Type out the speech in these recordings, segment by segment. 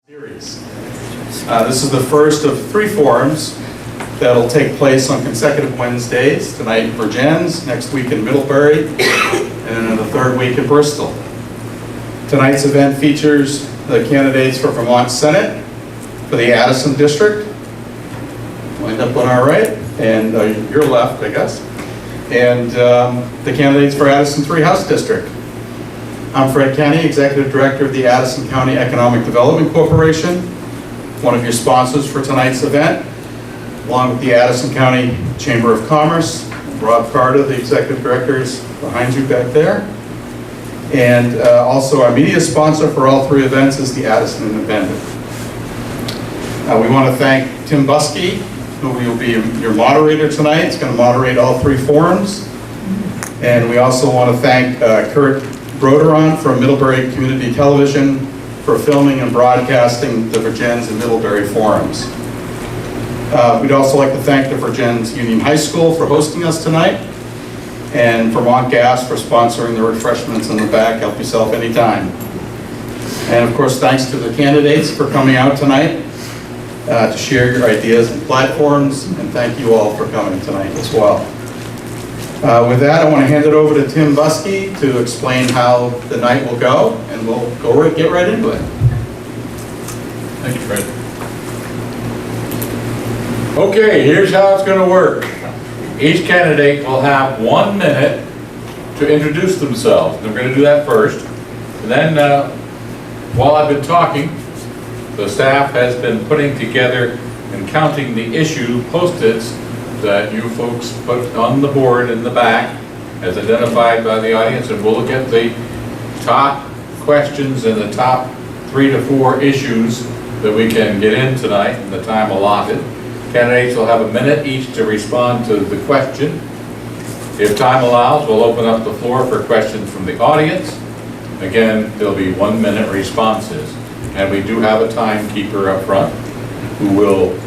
Series. This is the first of 3 forums that'll take place on consecutive Wednesdays. Tonight in Vergennes, next week in Middlebury, and then the 3rd week in Bristol. Tonight's event features the candidates for Vermont Senate for the Addison district. Lined up on our right, and your left, I guess. And the candidates for Addison 3 House District. I'm Fred Kenny, Executive Director of the Addison County Economic Development Corporation, one of your sponsors for tonight's event, along with the Addison County Chamber of Commerce. Rob Carter, the Executive Director, is behind you back there. And also our media sponsor for all 3 events is the Addison Independent. We want to thank Tim Buskey, who will be your moderator tonight. He's going to moderate all 3 forums. And we also want to thank Kurt Broderon from Middlebury Community Television for filming and broadcasting the Vergennes and Middlebury forums. We'd also like to thank the Vergennes Union High School for hosting us tonight, and Vermont Gas for sponsoring the refreshments in the back. Help yourself anytime. And of course, thanks to the candidates for coming out tonight to share your ideas and platforms, and thank you all for coming tonight as well. With that, I want to hand it over to Tim Buskey to explain how the night will go, and we'll get right into it. Thank you, Fred. Okay, here's how it's going to work. Each candidate will have 1 minute to introduce themselves. We're going to do that first. And then, while I've been talking, the staff has been putting together and counting the issue post-its that you folks put on the board in the back as identified by the audience, and we'll look at the top questions and the top 3 to 4 issues that we can get in tonight in the time allotted. Candidates will have 1 minute each to respond to the question. If time allows, we'll open up the floor for questions from the audience. Again, there'll be 1 minute responses. And we do have a timekeeper up front who will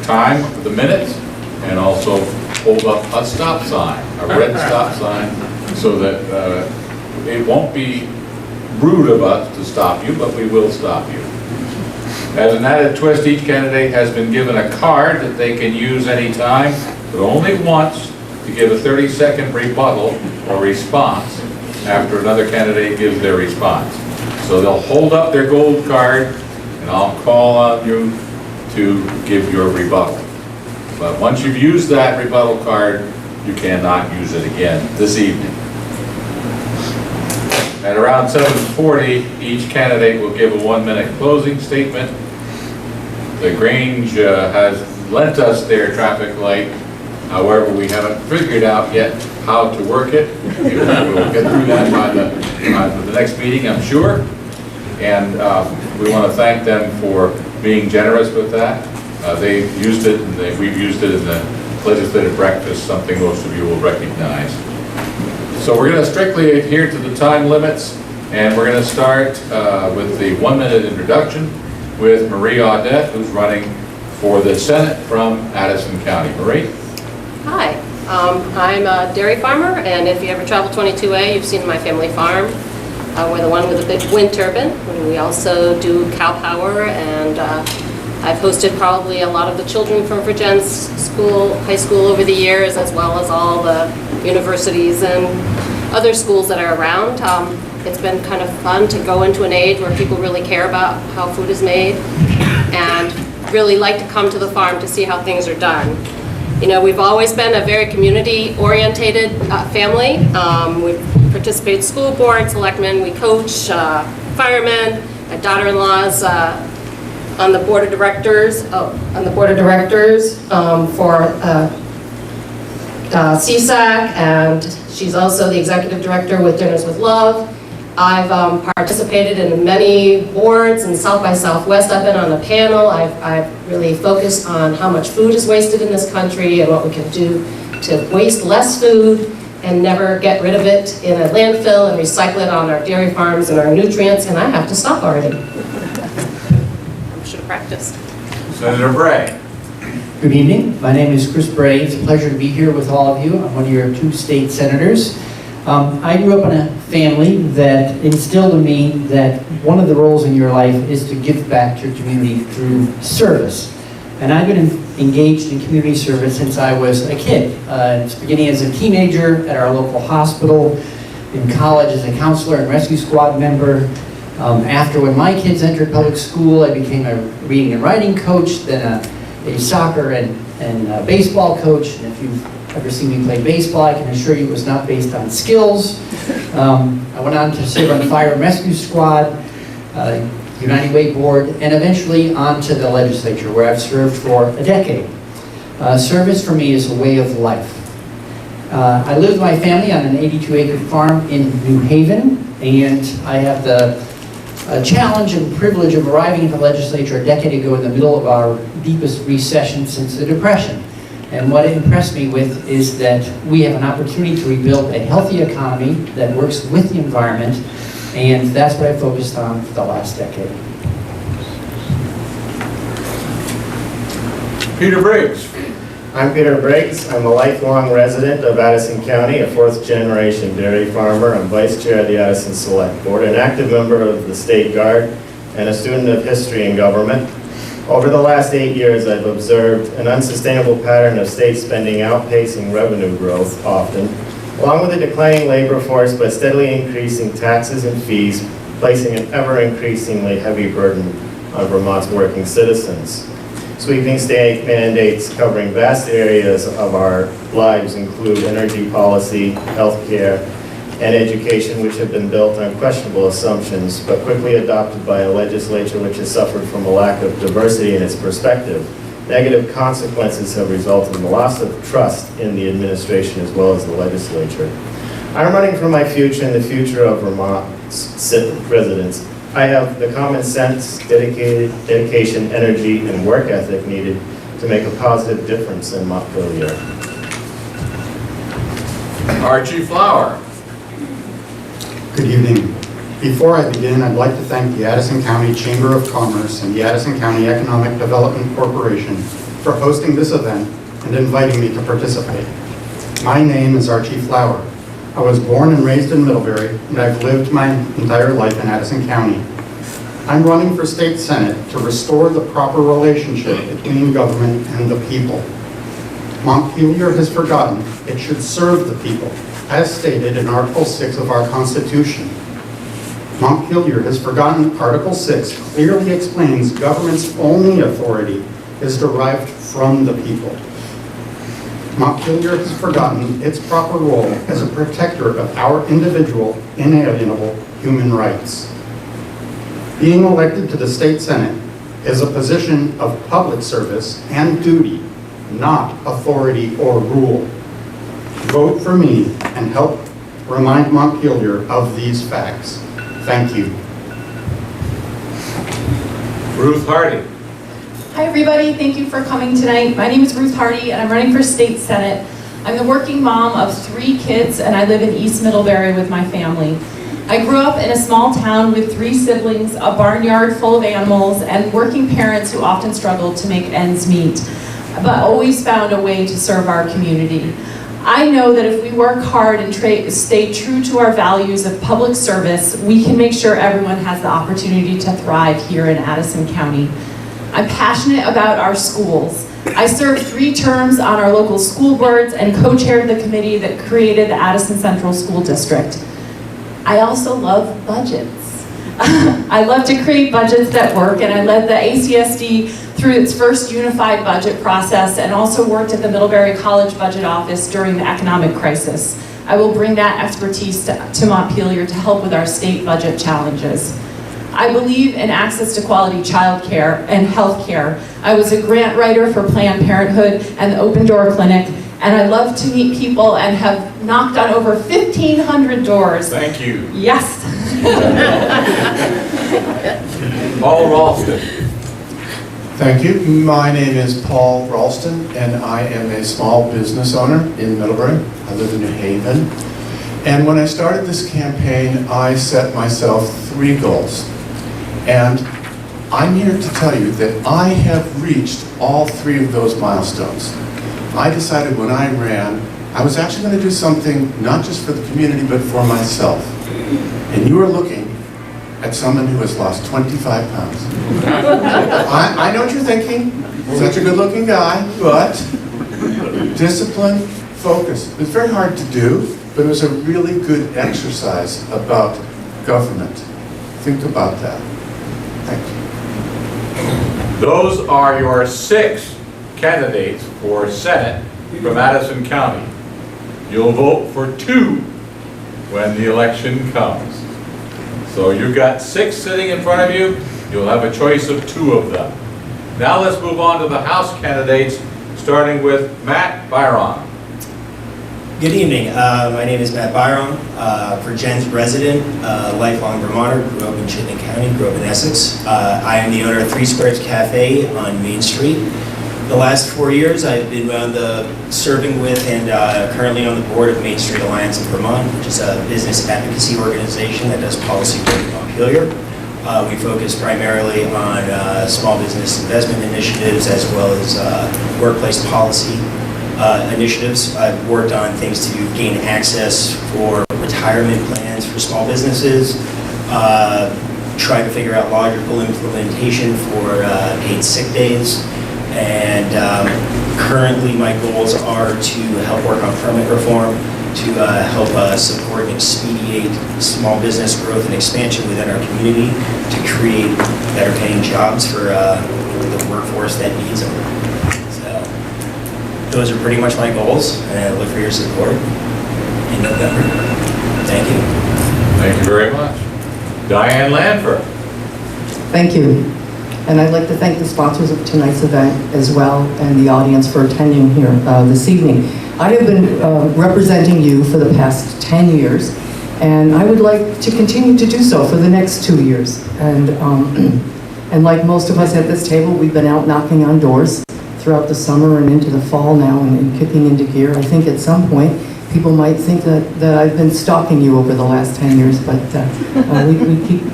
time the minutes and also hold up a stop sign, a red stop sign, so that it won't be rude of us to stop you, but we will stop you. As an added twist, each candidate has been given a card that they can use anytime, but only once, to give a 30-second rebuttal or response after another candidate gives their response. So they'll hold up their gold card, and I'll call on you to give your rebuttal. But once you've used that rebuttal card, you cannot use it again this evening. At around 7:40, each candidate will give a 1 minute closing statement. The Grange has lent us their traffic light. However, we haven't figured out yet how to work it. We'll get through that by the next meeting, I'm sure. And we want to thank them for being generous with that. They've used it, and we've used it in the legislative breakfast, something most of you will recognize. So we're going to strictly adhere to the time limits, and we're going to start with the 1 minute introduction with Marie Audette, who's running for the Senate from Addison County. Marie? Hi, I'm a dairy farmer, and if you ever travel 22A, you've seen my family farm. We're the one with the big wind turbine. We also do cow power, and I've hosted probably a lot of the children from Vergennes high school over the years, as well as all the universities and other schools that are around. It's been kind of fun to go into an age where people really care about how food is made and really like to come to the farm to see how things are done. You know, we've always been a very community-orientated family. We participate in school board, selectmen, we coach, firemen. My daughter-in-law's on the board of directors. For ACCoC, and she's also the executive director with Dinners with Love. I've participated in many boards, and South by Southwest I've been on a panel. I've really focused on how much food is wasted in this country and what we can do to waste less food and never get rid of it in a landfill and recycle it on our dairy farms and our nutrients, and I have to stop already. I should have practiced. Senator Bray. Good evening. My name is Chris Bray. It's a pleasure to be here with all of you. I'm one of your 2 state senators. I grew up in a family that instilled in me that one of the roles in your life is to give back to your community through service. And I've been engaged in community service since I was a kid. It's beginning as a teenager at our local hospital, in college as a counselor and rescue squad member. After when my kids entered public school, I became a reading and writing coach, then a soccer and baseball coach. And if you've ever seen me play baseball, I can assure you it was not based on skills. I went on to serve on fire and rescue squad, United Way board, and eventually on to the legislature, where I've served for a decade. Service for me is a way of life. I live with my family on an 82-acre farm in New Haven, and I have the challenge and privilege of arriving at the legislature a decade ago in the middle of our deepest recession since the Depression. And what it impressed me with is that we have an opportunity to rebuild a healthy economy that works with the environment, and that's what I focused on for the last decade. Peter Briggs. I'm Peter Briggs. I'm a lifelong resident of Addison County, a fourth-generation dairy farmer. I'm vice chair of the Addison Select Board, an active member of the State Guard, and a student of history and government. Over the last 8 years, I've observed an unsustainable pattern of state spending outpacing revenue growth often, along with a declining labor force, but steadily increasing taxes and fees, placing an ever-increasingly heavy burden on Vermont's working citizens. Sweeping state mandates covering vast areas of our lives include energy policy, healthcare, and education, which have been built on questionable assumptions, but quickly adopted by a legislature which has suffered from a lack of diversity in its perspective. Negative consequences have resulted in the loss of trust in the administration as well as the legislature. I'm running for my future and the future of Vermont's residents. I have the common sense, dedication, energy, and work ethic needed to make a positive difference in Montpelier. Archie Flower. Good evening. Before I begin, I'd like to thank the Addison County Chamber of Commerce and the Addison County Economic Development Corporation for hosting this event and inviting me to participate. My name is Archie Flower. I was born and raised in Middlebury, and I've lived my entire life in Addison County. I'm running for state senate to restore the proper relationship between government and the people. Montpelier has forgotten it should serve the people, as stated in Article 6 of our Constitution. Montpelier has forgotten Article 6 clearly explains government's only authority is derived from the people. Montpelier has forgotten its proper role as a protector of our individual, inalienable human rights. Being elected to the state senate is a position of public service and duty, not authority or rule. Vote for me and help remind Montpelier of these facts. Thank you. Ruth Hardy. Hi everybody, thank you for coming tonight. My name is Ruth Hardy and I'm running for state senate. I'm the working mom of 3 kids and I live in East Middlebury with my family. I grew up in a small town with 3 siblings, a barnyard full of animals, and working parents who often struggled to make ends meet, but always found a way to serve our community. I know that if we work hard and stay true to our values of public service, we can make sure everyone has the opportunity to thrive here in Addison County. I'm passionate about our schools. I served 3 terms on our local school boards and co-chaired the committee that created the Addison Central School District. I also love budgets. I love to create budgets that work, and I led the ACEDC through its first unified budget process and also worked at the Middlebury College Budget Office during the economic crisis. I will bring that expertise to Montpelier to help with our state budget challenges. I believe in access to quality childcare and health care. I was a grant writer for Planned Parenthood and the Open Door Clinic, and I love to meet people and have knocked on over 1,500 doors. Thank you. Yes. Paul Ralston. Thank you. My name is Paul Ralston, and I am a small business owner in Middlebury. I live in New Haven. And when I started this campaign, I set myself 3 goals. And I'm here to tell you that I have reached all 3 of those milestones. I decided when I ran I was actually going to do something not just for the community, but for myself. And you are looking at someone who has lost 25 pounds. I know what you're thinking. Such a good-looking guy, but discipline, focus. It was very hard to do, but it was a really good exercise about government. Think about that. Thank you. Those are your 6 candidates for Senate from Addison County. You'll vote for 2 when the election comes. So you've got 6 sitting in front of you. You'll have a choice of 2 of them. Now let's move on to the House candidates, starting with Matt Byron. Good evening. My name is Matt Byron, Virginia's resident, lifelong Vermonter, grew up in Chittenden County, grew up in Essex. I am the owner of 3 Squares Cafe on Main Street. The last 4 years I've been serving with and currently on the board of Main Street Alliance in Vermont, which is a business advocacy organization that does policy work in Montpelier. We focus primarily on small business investment initiatives as well as workplace policy initiatives. I've worked on things to gain access for retirement plans for small businesses, try to figure out logical implementation for paid sick days, and currently my goals are to help work on permit reform, to help support and expedite small business growth and expansion within our community, to create better paying jobs for the workforce that needs them. So those are pretty much my goals, and I look for your support in November. Thank you. Thank you very much. Diane Lanford. Thank you. And I'd like to thank the sponsors of tonight's event as well, and the audience for attending here this evening. I have been representing you for the past 10 years, and I would like to continue to do so for the next 2 years. And like most of us at this table, we've been out knocking on doors throughout the summer and into the fall now and kicking into gear. I think at some point, people might think that I've been stalking you over the last 10 years, but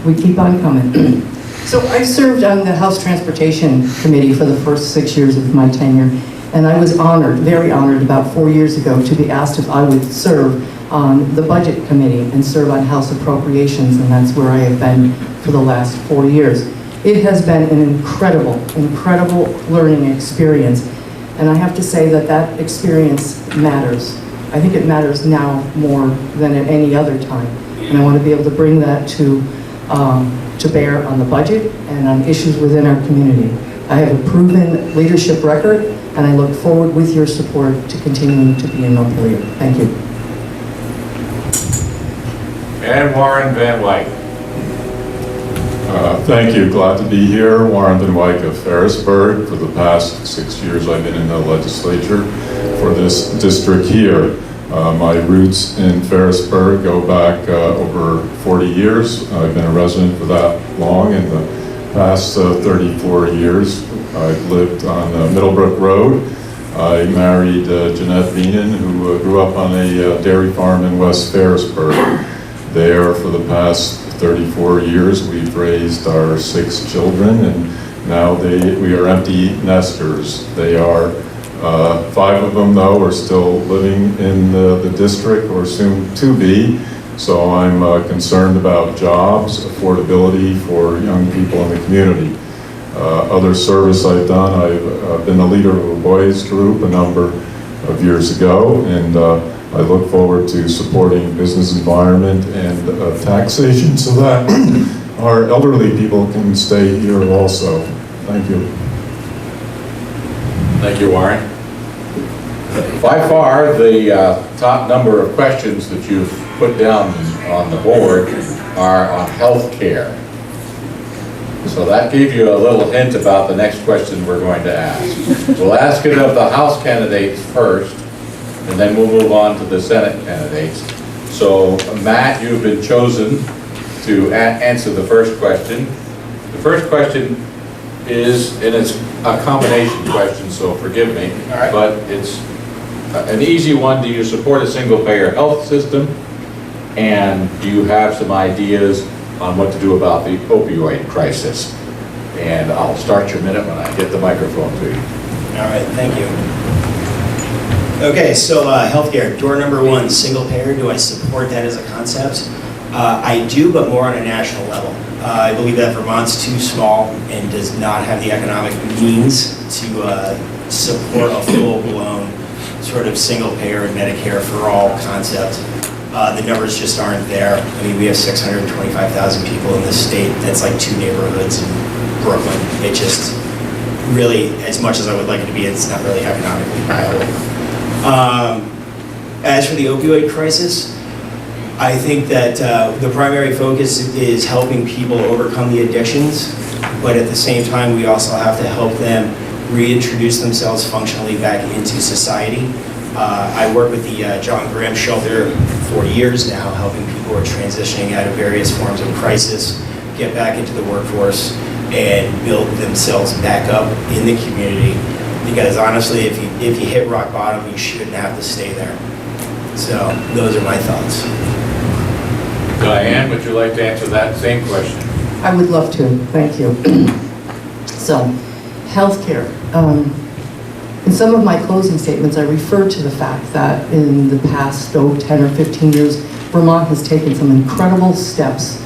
we keep on coming. So I served on the House Transportation Committee for the first 6 years of my tenure, and I was honored, very honored, about 4 years ago to be asked if I would serve on the Budget Committee and serve on House Appropriations, and that's where I have been for the last 4 years. It has been an incredible, incredible learning experience, and I have to say that that experience matters. I think it matters now more than at any other time, and I want to be able to bring that to bear on the budget and on issues within our community. I have a proven leadership record, and I look forward with your support to continuing to be in Montpelier. Thank you. And Warren Van Wyk. Thank you. Glad to be here. Warren Van Wyk of Ferrisburg. For the past 6 years, I've been in the legislature for this district here. My roots in Ferrisburg go back over 40 years. I've been a resident for that long. In the past 34 years, I've lived on Middlebrook Road. I married Jeanette Beenan, who grew up on a dairy farm in West Ferrisburg. There, for the past 34 years, we've raised our 6 children, and now we are empty nesters. They are 5 of them, though, are still living in the district, or soon to be. So I'm concerned about jobs, affordability for young people in the community. Other service I've done, I've been the leader of a boys group a number of years ago, and I look forward to supporting business environment and taxation so that our elderly people can stay here also. Thank you. Thank you, Warren. By far, the top number of questions that you've put down on the board are on health care. So that gave you a little hint about the next question we're going to ask. We'll ask it of the House candidates first, and then we'll move on to the Senate candidates. So, Matt, you've been chosen to answer the first question. The first question is, and it's a combination question, so forgive me, right. But it's an easy one. Do you support a single-payer health system? And do you have some ideas on what to do about the opioid crisis? And I'll start your minute when I get the microphone to you. All right, thank you. Okay, so healthcare, door number one, single payer. Do I support that as a concept? I do, but more on a national level. I believe that Vermont's too small and does not have the economic means to support a full-blown sort of single payer and Medicare for all concept. The numbers just aren't there. I mean, we have 625,000 people in this state. That's like 2 neighborhoods in Brooklyn. It just really, as much as I would like it to be, it's not really economically viable. As for the opioid crisis, I think that the primary focus is helping people overcome the addictions, but at the same time, we also have to help them reintroduce themselves functionally back into society. I work with the John Graham Shelter for years now, helping people who are transitioning out of various forms of crisis, get back into the workforce, and build themselves back up in the community. Because honestly, if you hit rock bottom, you shouldn't have to stay there. So those are my thoughts. Diane, would you like to answer that same question? I would love to, thank you. So, healthcare. In some of my closing statements, I referred to the fact that in the past 10 or 15 years, Vermont has taken some incredible steps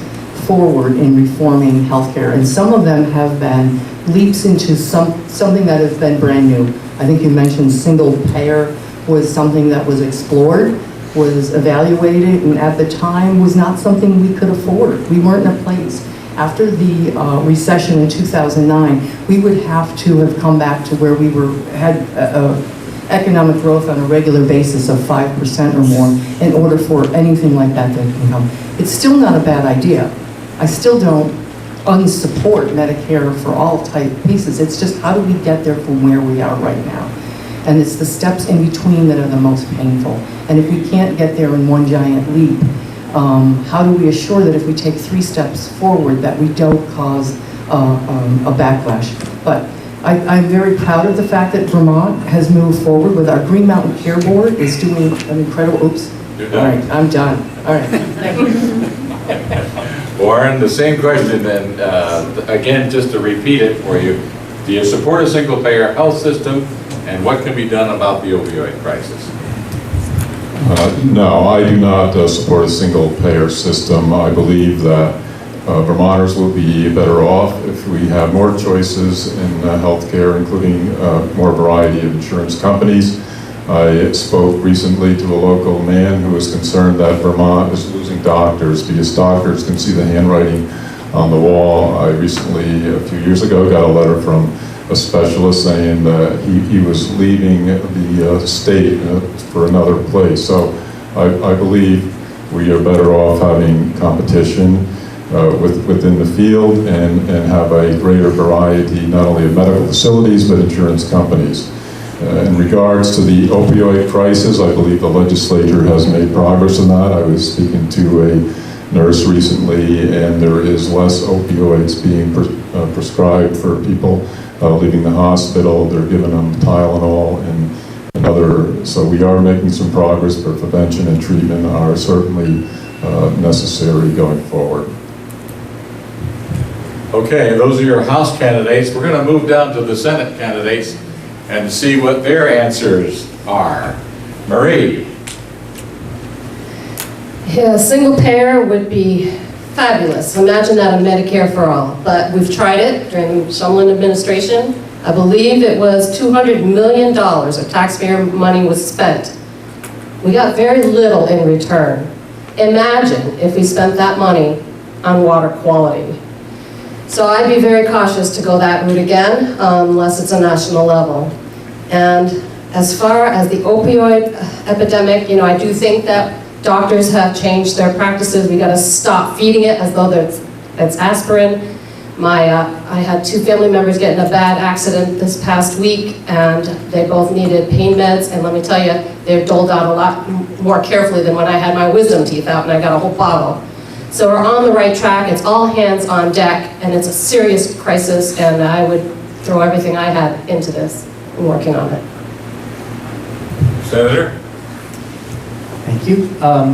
forward in reforming healthcare, and some of them have been leaps into something that has been brand new. I think you mentioned single payer was something that was explored, was evaluated, and at the time was not something we could afford. We weren't in a place. After the recession in 2009, we would have to have come back to where we had economic growth on a regular basis of 5% or more in order for anything like that to come. It's still not a bad idea. I still don't unsupport Medicare for all type pieces. It's just how do we get there from where we are right now? And it's the steps in between that are the most painful. And if we can't get there in one giant leap, how do we assure that if we take 3 steps forward that we don't cause a backlash? But I'm very proud of the fact that Vermont has moved forward with our Green Mountain Care Board is doing an incredible, oops. You're All done. right, I'm done. All right, thank you. Warren, the same question, and again, just to repeat it for you, do you support a single-payer health system, and what can be done about the opioid crisis? No, I do not support a single-payer system. I believe that Vermonters will be better off if we have more choices in healthcare, including more variety of insurance companies. I spoke recently to a local man who was concerned that Vermont is losing doctors because doctors can see the handwriting on the wall. I recently, a few years ago, got a letter from a specialist saying that he was leaving the state for another place. So I believe we are better off having competition within the field and have a greater variety, not only of medical facilities, but insurance companies. In regards to the opioid crisis, I believe the legislature has made progress in that. I was speaking to a nurse recently, and there is less opioids being prescribed for people leaving the hospital. They're giving them Tylenol and other, so we are making some progress, but prevention and treatment are certainly necessary going forward. Okay, those are your House candidates. We're going to move down to the Senate candidates and see what their answers are. Marie. Yeah, single payer would be fabulous. Imagine that in Medicare for all. But we've tried it during the Shumlin administration. I believe it was $200 million of taxpayer money was spent. We got very little in return. Imagine if we spent that money on water quality. So I'd be very cautious to go that route again, unless it's a national level. And as far as the opioid epidemic, you know, I do think that doctors have changed their practices. We got to stop feeding it as though it's aspirin. I had 2 family members get in a bad accident this past week, and they both needed pain meds. And let me tell you, they're doled out a lot more carefully than when I had my wisdom teeth out and I got a whole bottle. So we're on the right track. It's all hands on deck, and it's a serious crisis, and I would throw everything I had into this and working on it. Senator? Thank you.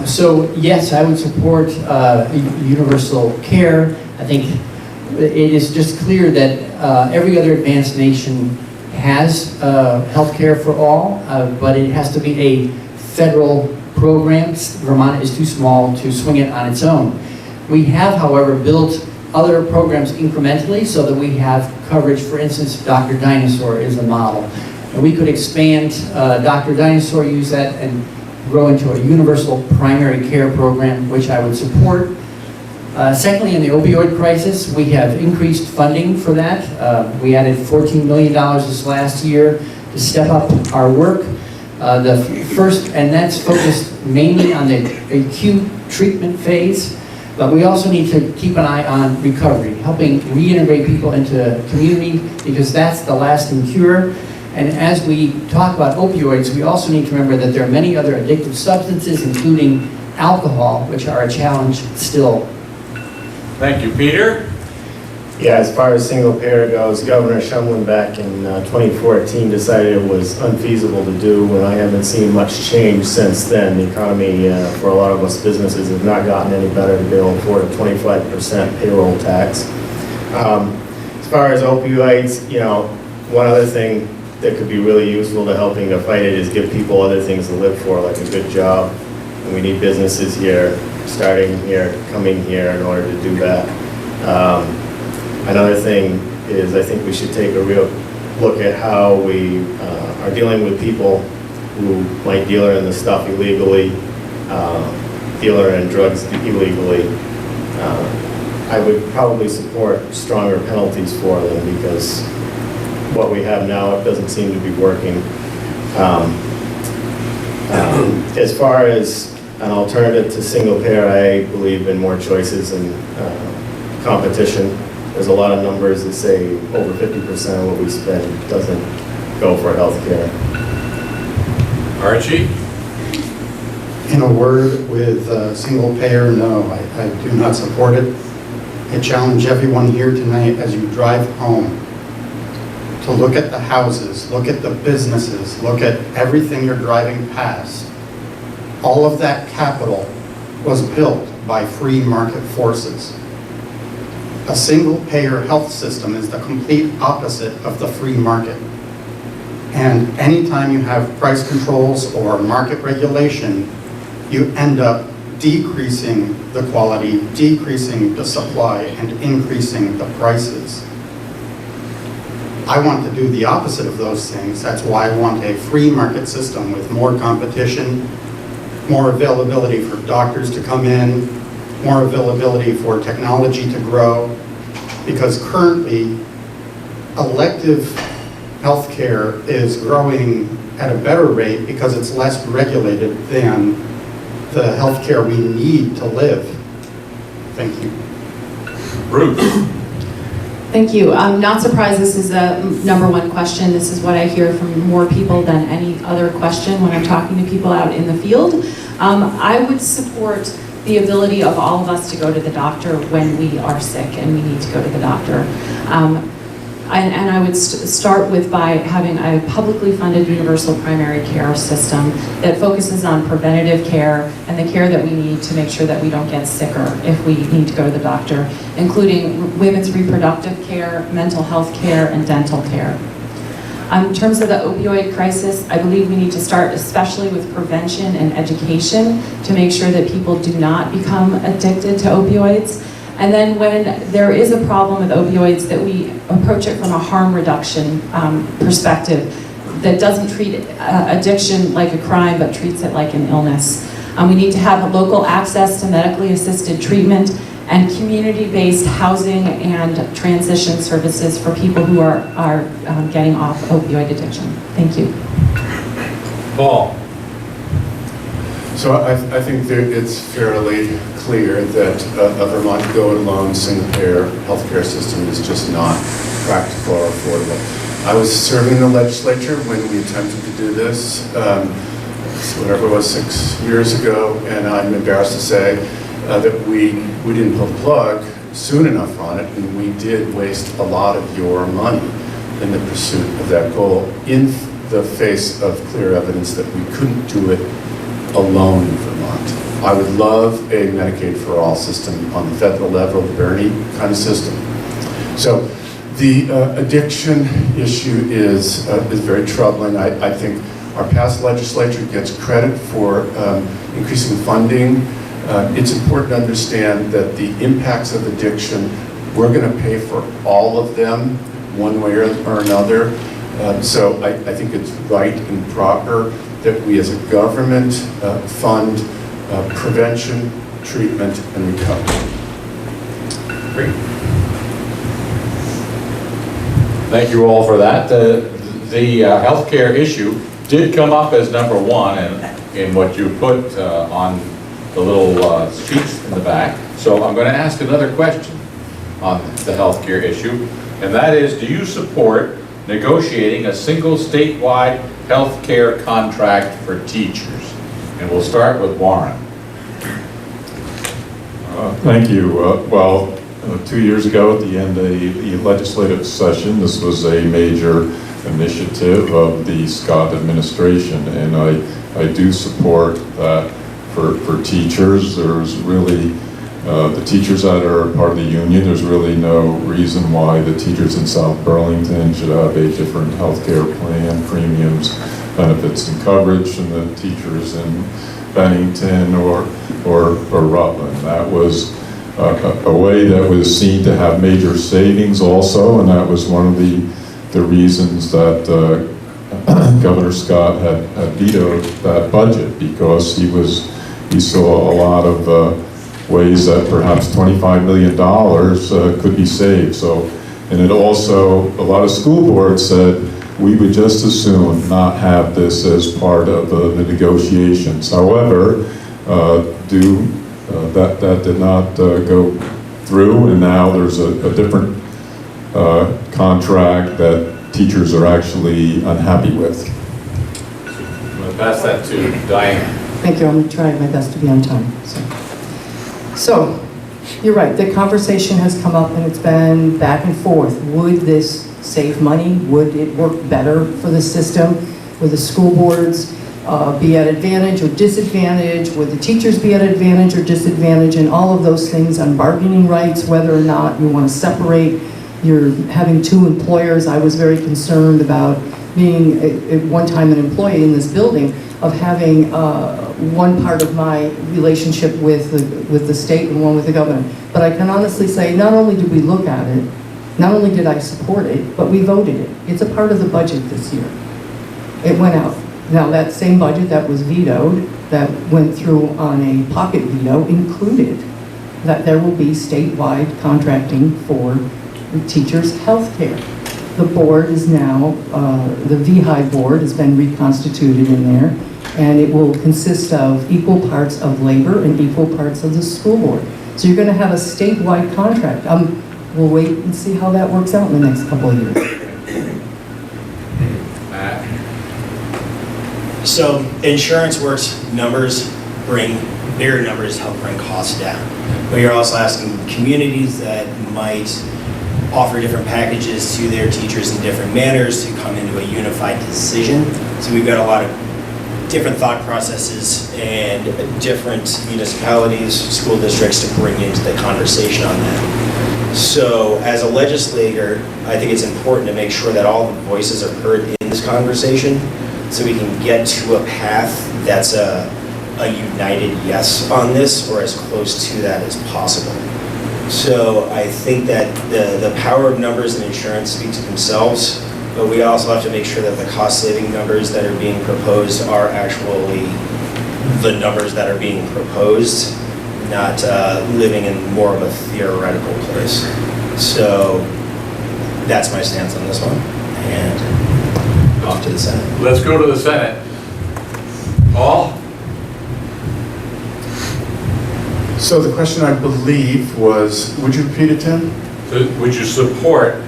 So yes, I would support universal care. I think it is just clear that every other advanced nation has health care for all, but it has to be a federal program. Vermont is too small to swing it on its own. We have, however, built other programs incrementally so that we have coverage. For instance, Dr. Dinosaur is a model. And we could expand Dr. Dinosaur, use that, and grow into a universal primary care program, which I would support. Secondly, in the opioid crisis, we have increased funding for that. We added $14 million this last year to step up our work. And that's focused mainly on the acute treatment phase. But we also need to keep an eye on recovery, helping reintegrate people into community, because that's the lasting cure. And as we talk about opioids, we also need to remember that there are many other addictive substances, including alcohol, which are a challenge still. Thank you, Peter. Yeah, as far as single payer goes, Governor Shumlin back in 2014 decided it was unfeasible to do, and I haven't seen much change since then. The economy for a lot of us businesses has not gotten any better to be able to afford a 25% payroll tax. As far as opioids, you know, one other thing that could be really useful to helping to fight it is give people other things to live for, like a good job. And we need businesses here, starting here, coming here in order to do that. Another thing is I think we should take a real look at how we are dealing with people who might dealer in the stuff illegally, dealer in drugs illegally. I would probably support stronger penalties for them, because what we have now, it doesn't seem to be working. As far as an alternative to single payer, I believe in more choices and competition. There's a lot of numbers that say over 50% of what we spend doesn't go for health care. Archie? In a word, with single payer, no, I do not support it. I challenge everyone here tonight as you drive home to look at the houses, look at the businesses, look at everything you're driving past. All of that capital was built by free market forces. A single-payer health system is the complete opposite of the free market. And anytime you have price controls or market regulation, you end up decreasing the quality, decreasing the supply, and increasing the prices. I want to do the opposite of those things. That's why I want a free market system with more competition, more availability for doctors to come in, more availability for technology to grow, because currently elective healthcare is growing at a better rate because it's less regulated than the healthcare we need to live. Thank you. Ruth? Thank you. I'm not surprised this is a #1 question. This is what I hear from more people than any other question when I'm talking to people out in the field. I would support the ability of all of us to go to the doctor when we are sick and we need to go to the doctor. And I would start with by having a publicly funded universal primary care system that focuses on preventative care and the care that we need to make sure that we don't get sicker if we need to go to the doctor, including women's reproductive care, mental health care, and dental care. In terms of the opioid crisis, I believe we need to start especially with prevention and education to make sure that people do not become addicted to opioids. And then when there is a problem with opioids, that we approach it from a harm reduction perspective that doesn't treat addiction like a crime, but treats it like an illness. We need to have local access to medically assisted treatment and community-based housing and transition services for people who are getting off opioid addiction. Thank you. Paul? So I think that it's fairly clear that a Vermont go-it-alone single-payer healthcare system is just not practical or affordable. I was serving in the legislature when we attempted to do this, whatever it was, 6 years ago, and I'm embarrassed to say that we didn't pull the plug soon enough on it, and we did waste a lot of your money in the pursuit of that goal in the face of clear evidence that we couldn't do it alone in Vermont. I would love a Medicaid for all system on the federal level, the Bernie kind of system. So The addiction issue is very troubling. I think our past legislature gets credit for increasing funding. It's important to understand that the impacts of addiction, we're going to pay for all of them one way or another. So I think it's right and proper that we as a government fund prevention, treatment, and recovery. Great. Thank you all for that. The healthcare issue did come up as number one in what you put on the little sheets in the back. So I'm going to ask another question on the healthcare issue, and that is, do you support negotiating a single statewide healthcare contract for teachers? And we'll start with Warren. Thank you. Well, 2 years ago at the end of the legislative session, this was a major initiative of the Scott administration, and I do support that for teachers. There's really, the teachers that are part of the union, there's really no reason why the teachers in South Burlington should have a different health care plan, premiums, benefits, and coverage than the teachers in Bennington or Rutland. That was a way that was seen to have major savings also, and that was one of the reasons that Governor Scott had vetoed that budget, because he saw a lot of ways that perhaps $25 million could be saved. So, and it also, a lot of school boards said, we would just as soon not have this as part of the negotiations. However, that did not go through, and now there's a different contract that teachers are actually unhappy with. I'm going to pass that to Diane. Thank you. I'm going to try my best to be on time. So, you're right. The conversation has come up and it's been back and forth. Would this save money? Would it work better for the system? Would the school boards be at advantage or disadvantage? Would the teachers be at advantage or disadvantage? And all of those things on bargaining rights, whether or not you want to separate. You're having two employers. I was very concerned about being at one time an employee in this building, of having one part of my relationship with the state and one with the governor. But I can honestly say, not only did we look at it, not only did I support it, but we voted it. It's a part of the budget this year. It went out. Now that same budget that was vetoed, that went through on a pocket veto, included that there will be statewide contracting for teachers' health care. The board is now, the VHI board has been reconstituted in there, and it will consist of equal parts of labor and equal parts of the school board. So you're going to have a statewide contract. We'll wait and see how that works out in the next couple of years. So insurance works, numbers bigger numbers help bring costs down. But you're also asking communities that might offer different packages to their teachers in different manners to come into a unified decision. So we've got a lot of different thought processes and different municipalities, school districts to bring into the conversation on that. So as a legislator, I think it's important to make sure that all the voices are heard in this conversation so we can get to a path that's a united yes on this, or as close to that as possible. So I think that the power of numbers and insurance speak to themselves, but we also have to make sure that the cost-saving numbers that are being proposed are actually the numbers that are being proposed, not living in more of a theoretical place. So that's my stance on this one, and off to the Senate. Let's go to the Senate. Paul? So the question, I believe, was, would you repeat it, Tim? So would you support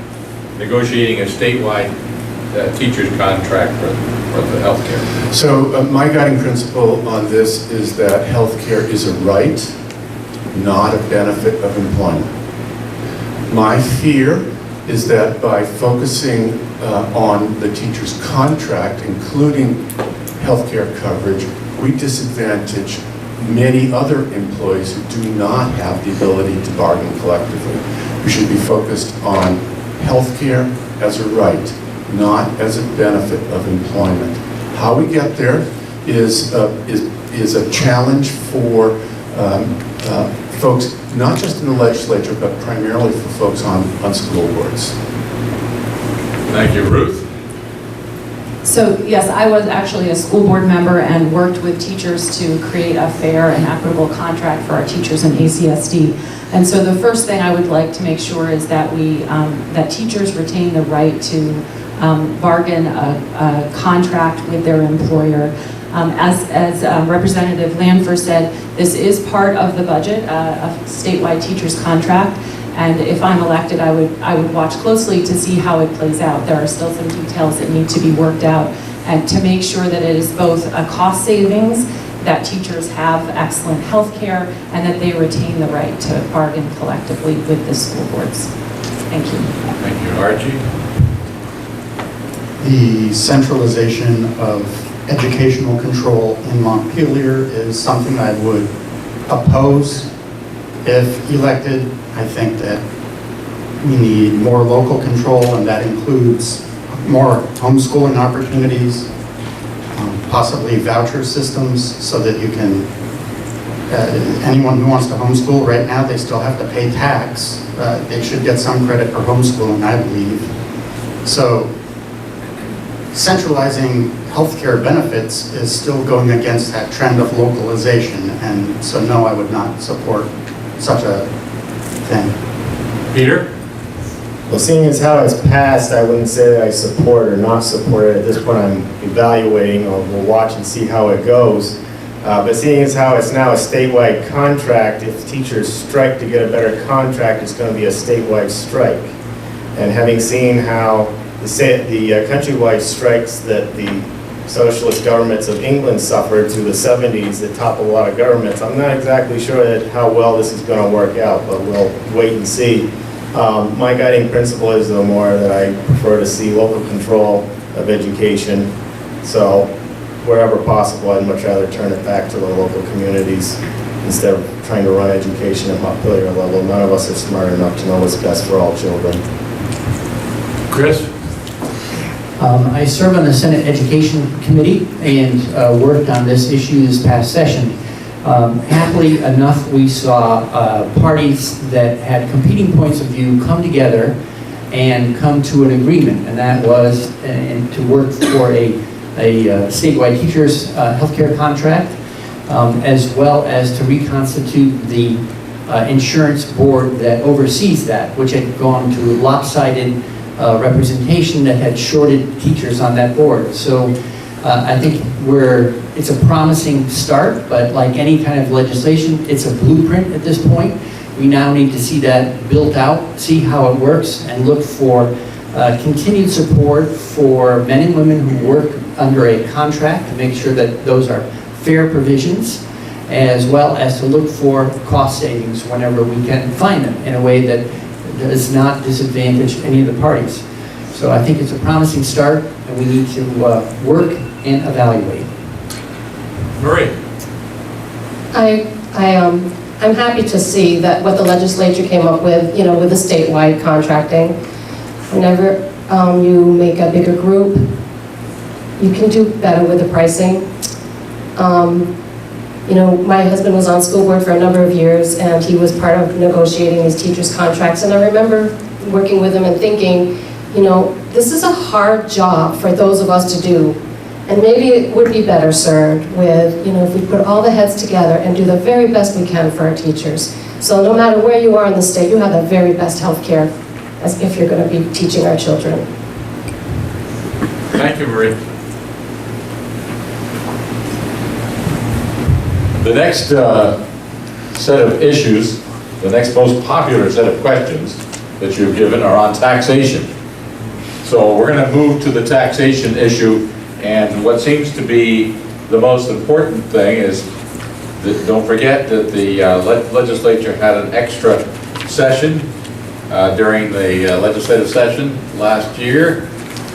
negotiating a statewide teacher's contract for the health care? So my guiding principle on this is that health care is a right, not a benefit of employment. My fear is that by focusing on the teacher's contract, including health care coverage, we disadvantage many other employees who do not have the ability to bargain collectively. We should be focused on healthcare as a right, not as a benefit of employment. How we get there is a challenge for folks, not just in the legislature, but primarily for folks on school boards. Thank you, Ruth. So yes, I was actually a school board member and worked with teachers to create a fair and equitable contract for our teachers in ACSD. And so the first thing I would like to make sure is that that teachers retain the right to bargain a contract with their employer. As Representative Landfer said, this is part of the budget, a statewide teachers contract. And if I'm elected, I would watch closely to see how it plays out. There are still some details that need to be worked out, and to make sure that it is both a cost savings, that teachers have excellent health care, and that they retain the right to bargain collectively with the school boards. Thank you. Thank you, Archie. The centralization of educational control in Montpelier is something I would oppose if elected. I think that we need more local control, and that includes more homeschooling opportunities, possibly voucher systems, so that you can, anyone who wants to homeschool right now, they still have to pay tax. They should get some credit for homeschooling, I believe. So centralizing healthcare benefits is still going against that trend of localization, and so no, I would not support such a thing. Peter? Well, seeing as how it's passed, I wouldn't say that I support or not support it. At this point, I'm evaluating, or we'll watch and see how it goes. But seeing as how it's now a statewide contract, if teachers strike to get a better contract, it's going to be a statewide strike. And having seen how the countrywide strikes that the socialist governments of England suffered through the 70s that toppled a lot of governments, I'm not exactly sure that how well this is going to work out, but we'll wait and see. My guiding principle is, though, more that I prefer to see local control of education. So wherever possible, I'd much rather turn it back to the local communities instead of trying to run education at Montpelier level. None of us are smart enough to know what's best for all children. Chris? I serve on the Senate Education Committee and worked on this issue this past session. Happily enough, we saw parties that had competing points of view come together and come to an agreement, and that was to work for a statewide teachers healthcare contract, as well as to reconstitute the insurance board that oversees that, which had gone to lopsided representation that had shorted teachers on that board. So I think it's a promising start, but like any kind of legislation, it's a blueprint at this point. We now need to see that built out, see how it works, and look for continued support for men and women who work under a contract to make sure that those are fair provisions, as well as to look for cost savings whenever we can find them in a way that does not disadvantage any of the parties. So I think it's a promising start, and we need to work and evaluate. Marie? I'm happy to see that what the legislature came up with, with the statewide contracting. Whenever you make a bigger group, you can do better with the pricing. My husband was on school board for a number of years, and he was part of negotiating these teachers' contracts. And I remember working with him and thinking, this is a hard job for those of us to do. And maybe it would be better served with, if we put all the heads together and do the very best we can for our teachers. So no matter where you are in the state, you have the very best health care as if you're going to be teaching our children. Thank you, Marie. The next set of issues, the next most popular set of questions that you've given are on taxation. So we're going to move to the taxation issue, and what seems to be the most important thing is that don't forget that the legislature had an extra session during the legislative session last year,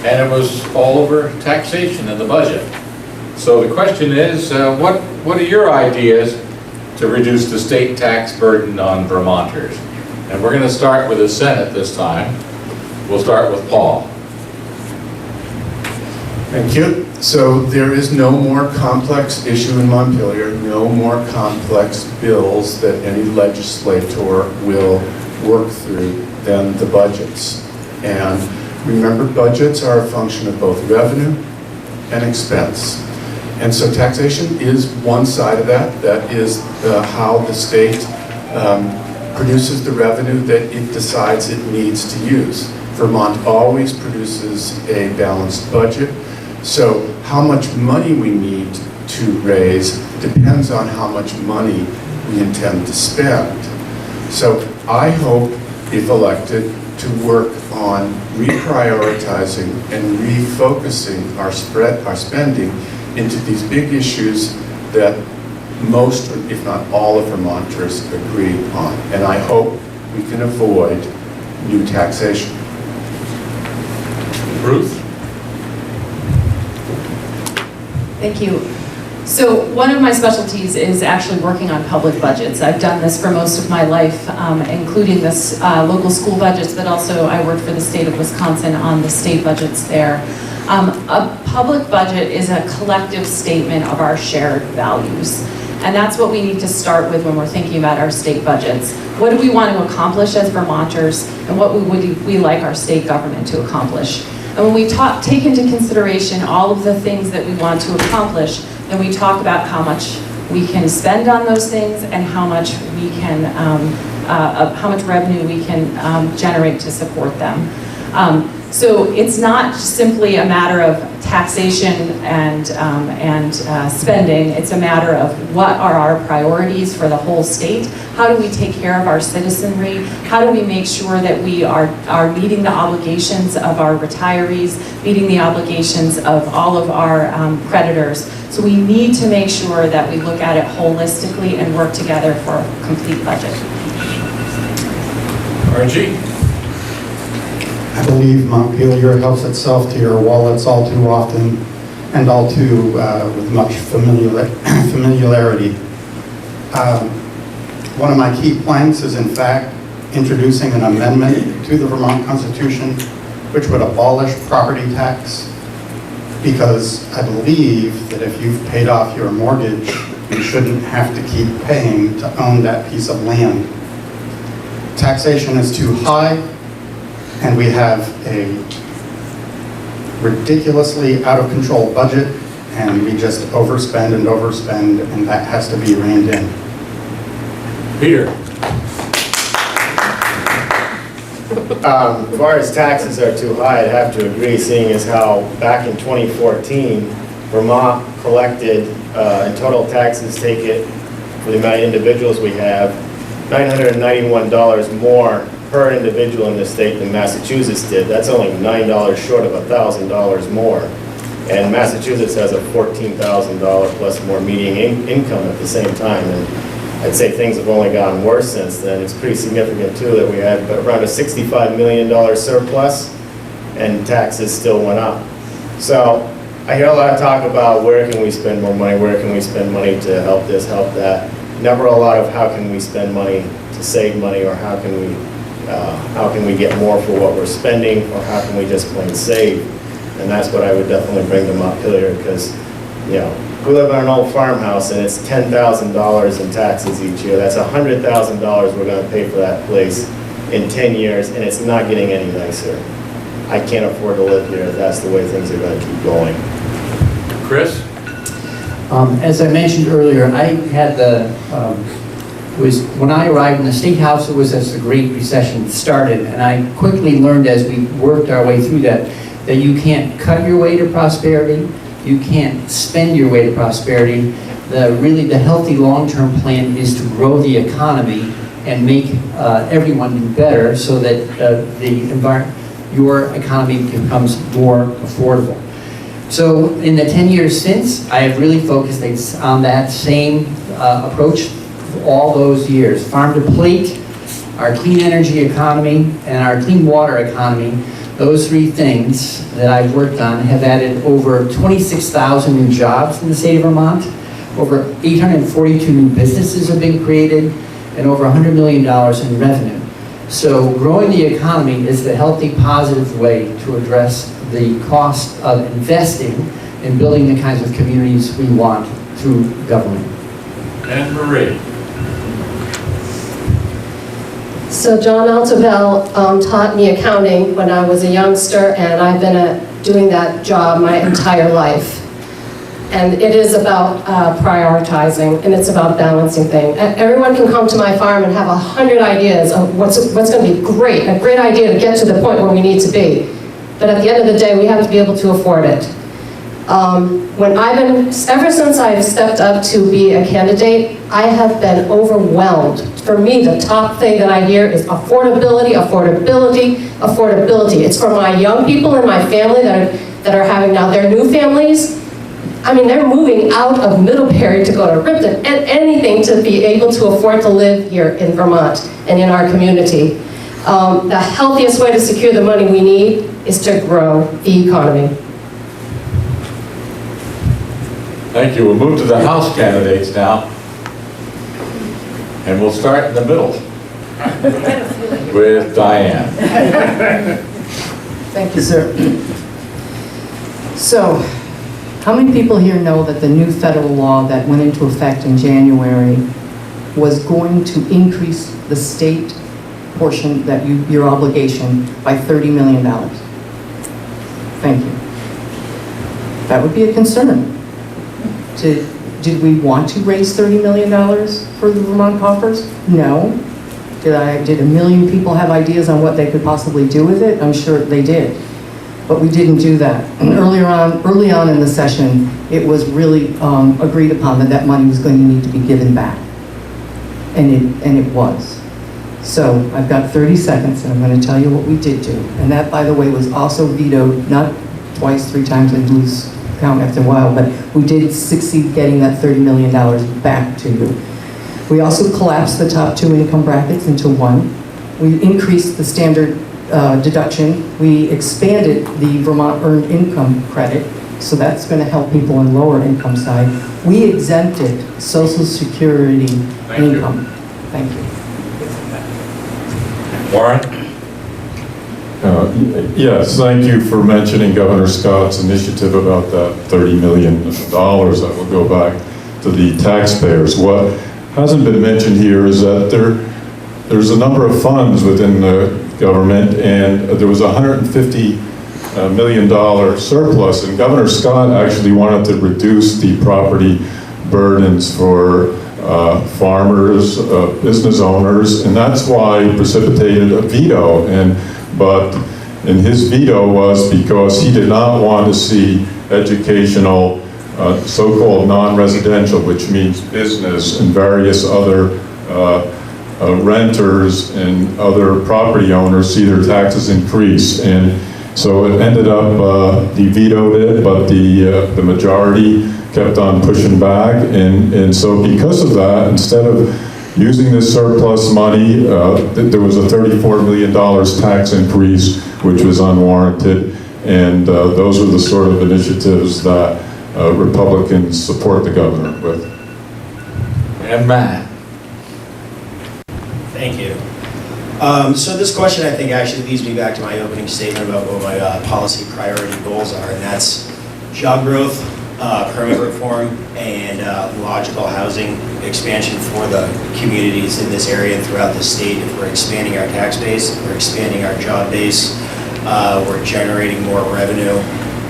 and it was all over taxation in the budget. So the question is, what are your ideas to reduce the state tax burden on Vermonters? And we're going to start with the Senate this time. We'll start with Paul. Thank you. So there is no more complex issue in Montpelier, no more complex bills that any legislator will work through than the budgets. And remember, budgets are a function of both revenue and expense. And so taxation is one side of that. That is how the state produces the revenue that it decides it needs to use. Vermont always produces a balanced budget. So how much money we need to raise depends on how much money we intend to spend. So I hope, if elected, to work on reprioritizing and refocusing our spending into these big issues that most, if not all, of Vermonters agree on. And I hope we can avoid new taxation. Ruth? Thank you. So one of my specialties is actually working on public budgets. I've done this for most of my life, including this local school budgets, but also I worked for the state of Wisconsin on the state budgets there. A public budget is a collective statement of our shared values. And that's what we need to start with when we're thinking about our state budgets. What do we want to accomplish as Vermonters, and what would we like our state government to accomplish? And when we take into consideration all of the things that we want to accomplish, then we talk about how much we can spend on those things and how much we can, how much revenue we can generate to support them. So it's not simply a matter of taxation and spending. It's a matter of what are our priorities for the whole state? How do we take care of our citizenry? How do we make sure that we are meeting the obligations of our retirees, meeting the obligations of all of our creditors? So we need to make sure that we look at it holistically and work together for a complete budget. Archie? I believe Montpelier helps itself to your wallets all too often and all too with much familiarity. One of my key planks is in fact introducing an amendment to the Vermont Constitution which would abolish property tax, because I believe that if you've paid off your mortgage, you shouldn't have to keep paying to own that piece of land. Taxation is too high, and we have a ridiculously out of control budget, and we just overspend and overspend, and that has to be reined in. Peter? As far as taxes are too high, I'd have to agree, seeing as how back in 2014, Vermont collected, in total taxes take it, for the amount of individuals we have, $991 more per individual in the state than Massachusetts did. That's only $9 short of $1,000 more. And Massachusetts has a $14,000 plus more median income at the same time. And I'd say things have only gotten worse since then. It's pretty significant too that we had around a $65 million surplus and taxes still went up. So I hear a lot of talk about where can we spend more money, where can we spend money to help this, help that. Never a lot of how can we spend money to save money, or how can we get more for what we're spending, or how can we just plain save. And that's what I would definitely bring to Montpelier, because, you know, we live in an old farmhouse and it's $10,000 in taxes each year. That's $100,000 we're going to pay for that place in 10 years, and it's not getting any nicer. I can't afford to live here if that's the way things are going to keep going. Chris? As I mentioned earlier, I had when I arrived in the State House, it was as the Great Recession started, and I quickly learned as we worked our way through that you can't cut your way to prosperity, you can't spend your way to prosperity. The healthy long-term plan is to grow the economy and make everyone do better, so that your economy becomes more affordable. So in the 10 years since, I have really focused on that same approach for all those years. Farm to plate, our clean energy economy, and our clean water economy, those three things that I've worked on have added over 26,000 new jobs in the state of Vermont. Over 842 new businesses have been created, and over $100 million in revenue. So growing the economy is the healthy, positive way to address the cost of investing in building the kinds of communities we want through government. Anne Marie. So John Altobel taught me accounting when I was a youngster, and I've been doing that job my entire life. And it is about prioritizing, and it's about balancing things. Everyone can come to my farm and have 100 ideas of what's going to be great, a great idea to get to the point where we need to be. But at the end of the day, we have to be able to afford it. Ever since I've stepped up to be a candidate, I have been overwhelmed. For me, the top thing that I hear is affordability, affordability, affordability. It's for my young people in my family that are having now their new families. I mean, they're moving out of Middlebury to go to Ripon, and anything to be able to afford to live here in Vermont and in our community. The healthiest way to secure the money we need is to grow the economy. Thank you. We'll move to the House candidates now. And we'll start in the middle with Diane. Thank you, sir. So, how many people here know that the new federal law that went into effect in January was going to increase the state portion, that your obligation, by $30 million? Thank you. That would be a concern. Did we want to raise $30 million for the Vermont coffers? No. Did a million people have ideas on what they could possibly do with it? I'm sure they did. But we didn't do that. And early on in the session, it was really agreed upon that that money was going to need to be given back. And it was. So I've got 30 seconds, and I'm going to tell you what we did do. And that, by the way, was also vetoed, not twice, 3 times, and lose count after a while, but we did succeed getting that $30 million back to you. We also collapsed the top 2 income brackets into one. We increased the standard deduction. We expanded the Vermont Earned Income Credit, so that's going to help people in lower income side. We exempted Social Security income. Thank you. Warren? Yes, thank you for mentioning Governor Scott's initiative about that $30 million that will go back to the taxpayers. What hasn't been mentioned here is that there's a number of funds within the government, and there was a $150 million surplus, and Governor Scott actually wanted to reduce the property burdens for farmers, business owners, and that's why he precipitated a veto. But in his veto was because he did not want to see educational, so-called non-residential, which means business and various other renters and other property owners see their taxes increase. And so it ended up, he vetoed it, but the majority kept on pushing back. And so because of that, instead of using this surplus money, there was a $34 million tax increase, which was unwarranted, and those are the sort of initiatives that Republicans support the governor with. And Matt? Thank you. So this question, I think, actually leads me back to my opening statement about what my policy priority goals are, and that's job growth, permit reform, and logical housing expansion for the communities in this area and throughout the state. If we're expanding our tax base, we're expanding our job base, we're generating more revenue.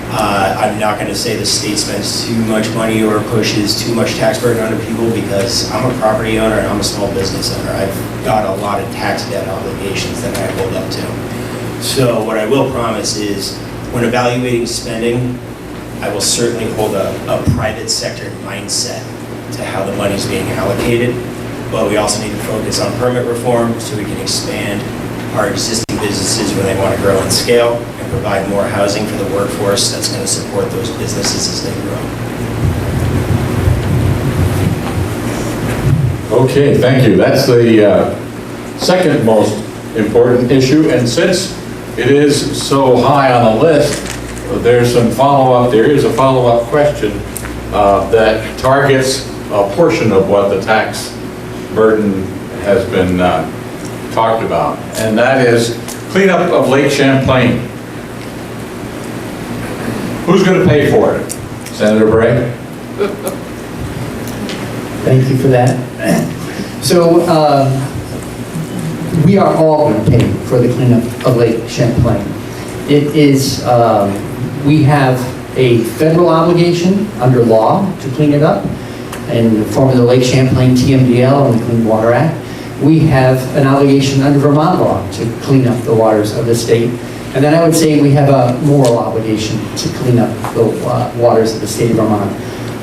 I'm not going to say the state spends too much money or pushes too much tax burden on people, because I'm a property owner and I'm a small business owner. I've got a lot of tax debt obligations that I hold up to. So what I will promise is, when evaluating spending, I will certainly hold a private sector mindset to how the money's being allocated, but we also need to focus on permit reform so we can expand our existing businesses where they want to grow and scale, and provide more housing for the workforce that's going to support those businesses as they grow. Okay, thank you. That's the second most important issue, and since it is so high on the list, there is a follow-up question that targets a portion of what the tax burden has been talked about, and that is cleanup of Lake Champlain. Who's going to pay for it? Senator Bray? Thank you for that. So, we are all going to pay for the cleanup of Lake Champlain. It is, we have a federal obligation under law to clean it up in the form of the Lake Champlain TMDL and the Clean Water Act. We have an obligation under Vermont law to clean up the waters of the state. And then I would say we have a moral obligation to clean up the waters of the state of Vermont.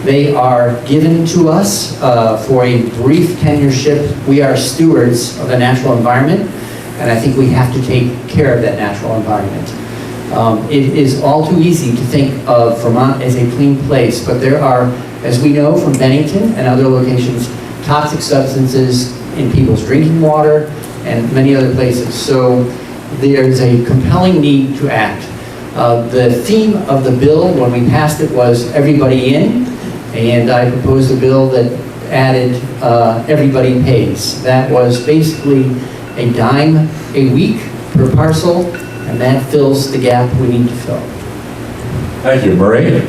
They are given to us for a brief tenureship. We are stewards of the natural environment, and I think we have to take care of that natural environment. It is all too easy to think of Vermont as a clean place, but there are, as we know from Bennington and other locations, toxic substances in people's drinking water and many other places. So there's a compelling need to act. The theme of the bill when we passed it was everybody in, and I proposed a bill that added everybody pays. That was basically a dime a week per parcel, and that fills the gap we need to fill. Thank you. Marie?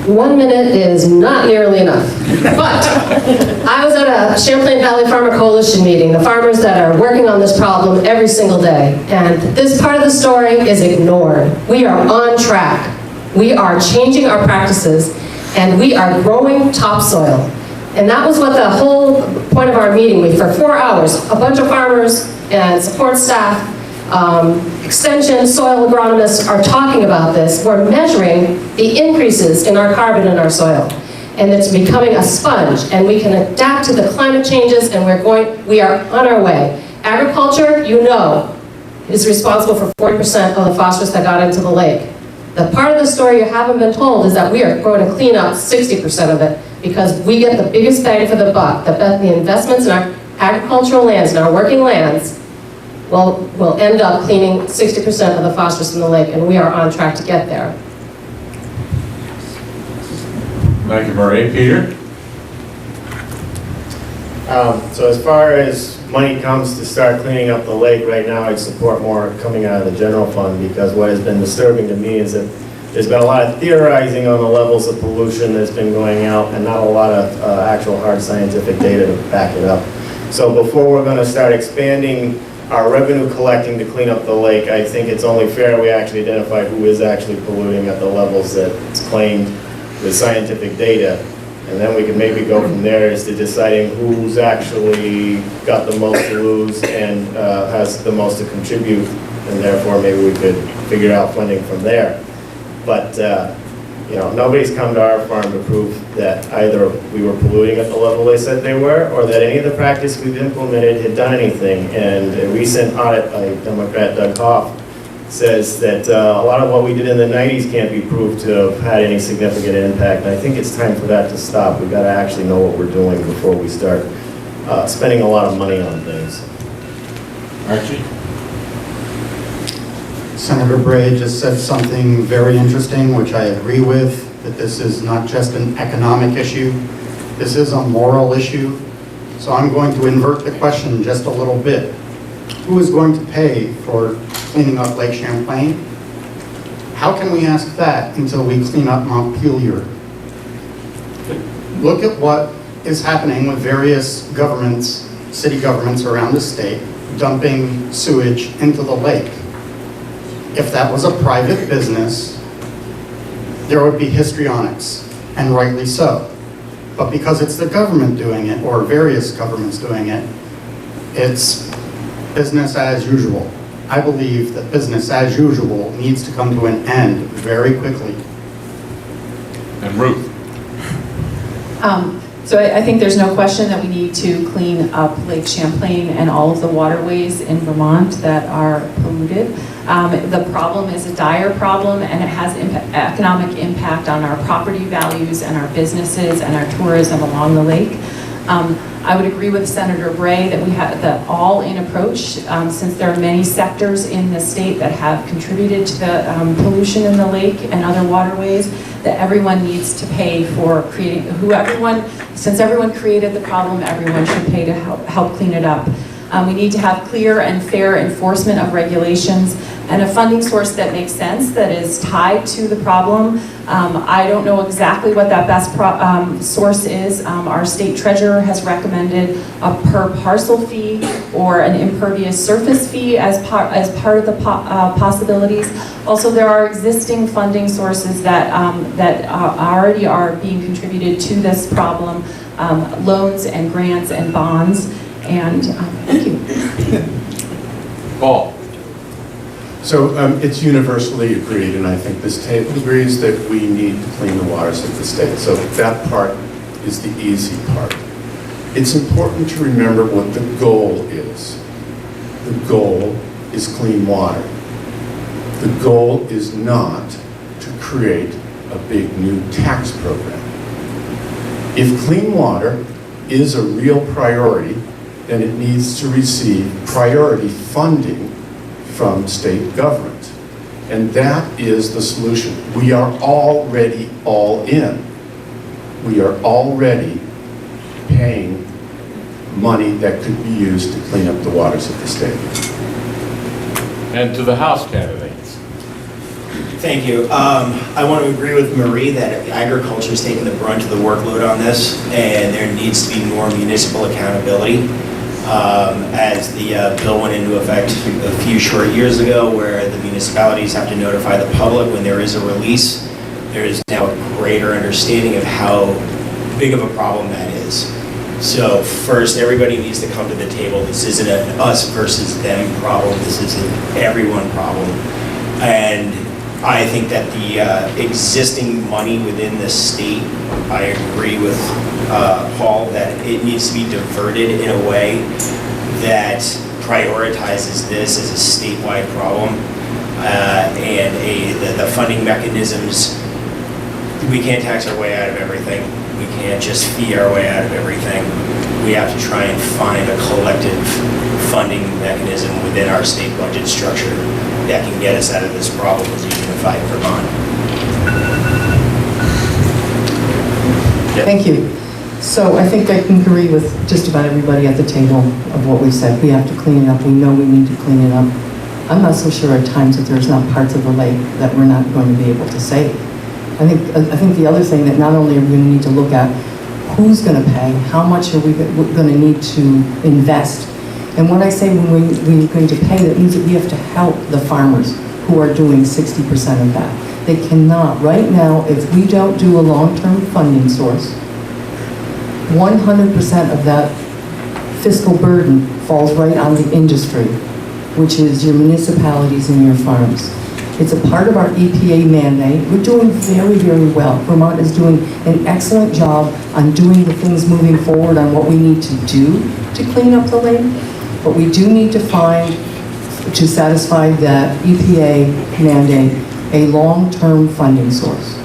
1 minute is not nearly enough. But I was at a Champlain Valley Farmer Coalition meeting, the farmers that are working on this problem every single day. And this part of the story is ignored. We are on track. We are changing our practices, and we are growing topsoil. And that was what the whole point of our meeting was. For 4 hours, a bunch of farmers and support staff, extension, soil agronomists are talking about this. We're measuring the increases in our carbon in our soil. And it's becoming a sponge, and we can adapt to the climate changes, and we are on our way. Agriculture, you know, is responsible for 40% of the phosphorus that got into the lake. The part of the story you haven't been told is that we are going to clean up 60% of it, because we get the biggest bang for the buck. The investments in our agricultural lands and our working lands will end up cleaning 60% of the phosphorus in the lake, and we are on track to get there. Thank you, Marie. Peter? So as far as money comes to start cleaning up the lake right now, I'd support more coming out of the general fund, because what has been disturbing to me is that there's been a lot of theorizing on the levels of pollution that's been going out, and not a lot of actual hard scientific data to back it up. So before we're going to start expanding our revenue collecting to clean up the lake, I think it's only fair we actually identify who is actually polluting at the levels that's claimed with scientific data. And then we can maybe go from there as to deciding who's actually got the most to lose and has the most to contribute, and therefore maybe we could figure out funding from there. But you know, nobody's come to our farm to prove that either we were polluting at the level they said they were, or that any of the practice we've implemented had done anything. And a recent audit by Democrat Doug Hoff says that a lot of what we did in the 90s can't be proved to have had any significant impact. And I think it's time for that to stop. We've got to actually know what we're doing before we start spending a lot of money on things. Archie? Senator Bray just said something very interesting, which I agree with, that this is not just an economic issue, this is a moral issue. So I'm going to invert the question just a little bit. Who is going to pay for cleaning up Lake Champlain? How can we ask that until we clean up Montpelier? Look at what is happening with various governments, city governments around the state, dumping sewage into the lake. If that was a private business, there would be histrionics, and rightly so. But because it's the government doing it, or various governments doing it, it's business as usual. I believe that business as usual needs to come to an end very quickly. And Ruth? So I think there's no question that we need to clean up Lake Champlain and all of the waterways in Vermont that are polluted. The problem is a dire problem, and it has economic impact on our property values and our businesses and our tourism along the lake. I would agree with Senator Bray that we have the all-in approach, since there are many sectors in the state that have contributed to the pollution in the lake and other waterways, that everyone needs to pay for creating, since everyone created the problem, everyone should pay to help clean it up. We need to have clear and fair enforcement of regulations and a funding source that makes sense, that is tied to the problem. I don't know exactly what that best source is. Our state treasurer has recommended a per parcel fee or an impervious surface fee as part of the possibilities. Also, there are existing funding sources that already are being contributed to this problem, loans and grants and bonds. And thank you. Paul? So it's universally agreed, and I think this table agrees that we need to clean the waters of the state. So that part is the easy part. It's important to remember what the goal is. The goal is clean water. The goal is not to create a big new tax program. If clean water is a real priority, then it needs to receive priority funding from state government. And that is the solution. We are already all in. We are already paying money that could be used to clean up the waters of the state. And to the House candidates. Thank you. I want to agree with Marie that agriculture is taking the brunt of the workload on this, and there needs to be more municipal accountability. As the bill went into effect a few short years ago, where the municipalities have to notify the public when there is a release, there is now a greater understanding of how big of a problem that is. So first, everybody needs to come to the table. This isn't an us versus them problem. This is an everyone problem. And I think that the existing money within the state, I agree with Paul, that it needs to be diverted in a way that prioritizes this as a statewide problem. And the funding mechanisms, we can't tax our way out of everything. We can't just fee our way out of everything. We have to try and find a collective funding mechanism within our state budget structure that can get us out of this problem as a unified Vermont. Thank you. So I think I can agree with just about everybody at the table of what we've said. We have to clean it up. We know we need to clean it up. I'm not so sure at times that there's not parts of the lake that we're not going to be able to save. I think the other thing that not only are we going to need to look at who's going to pay, how much are we going to need to invest. And when I say we're going to pay, that means that we have to help the farmers who are doing 60% of that. They cannot. Right now, if we don't do a long-term funding source, 100% of that fiscal burden falls right on the industry, which is your municipalities and your farms. It's a part of our EPA mandate. We're doing very, very well. Vermont is doing an excellent job on doing the things moving forward on what we need to do to clean up the lake. But we do need to find, to satisfy that EPA mandate, a long-term funding source.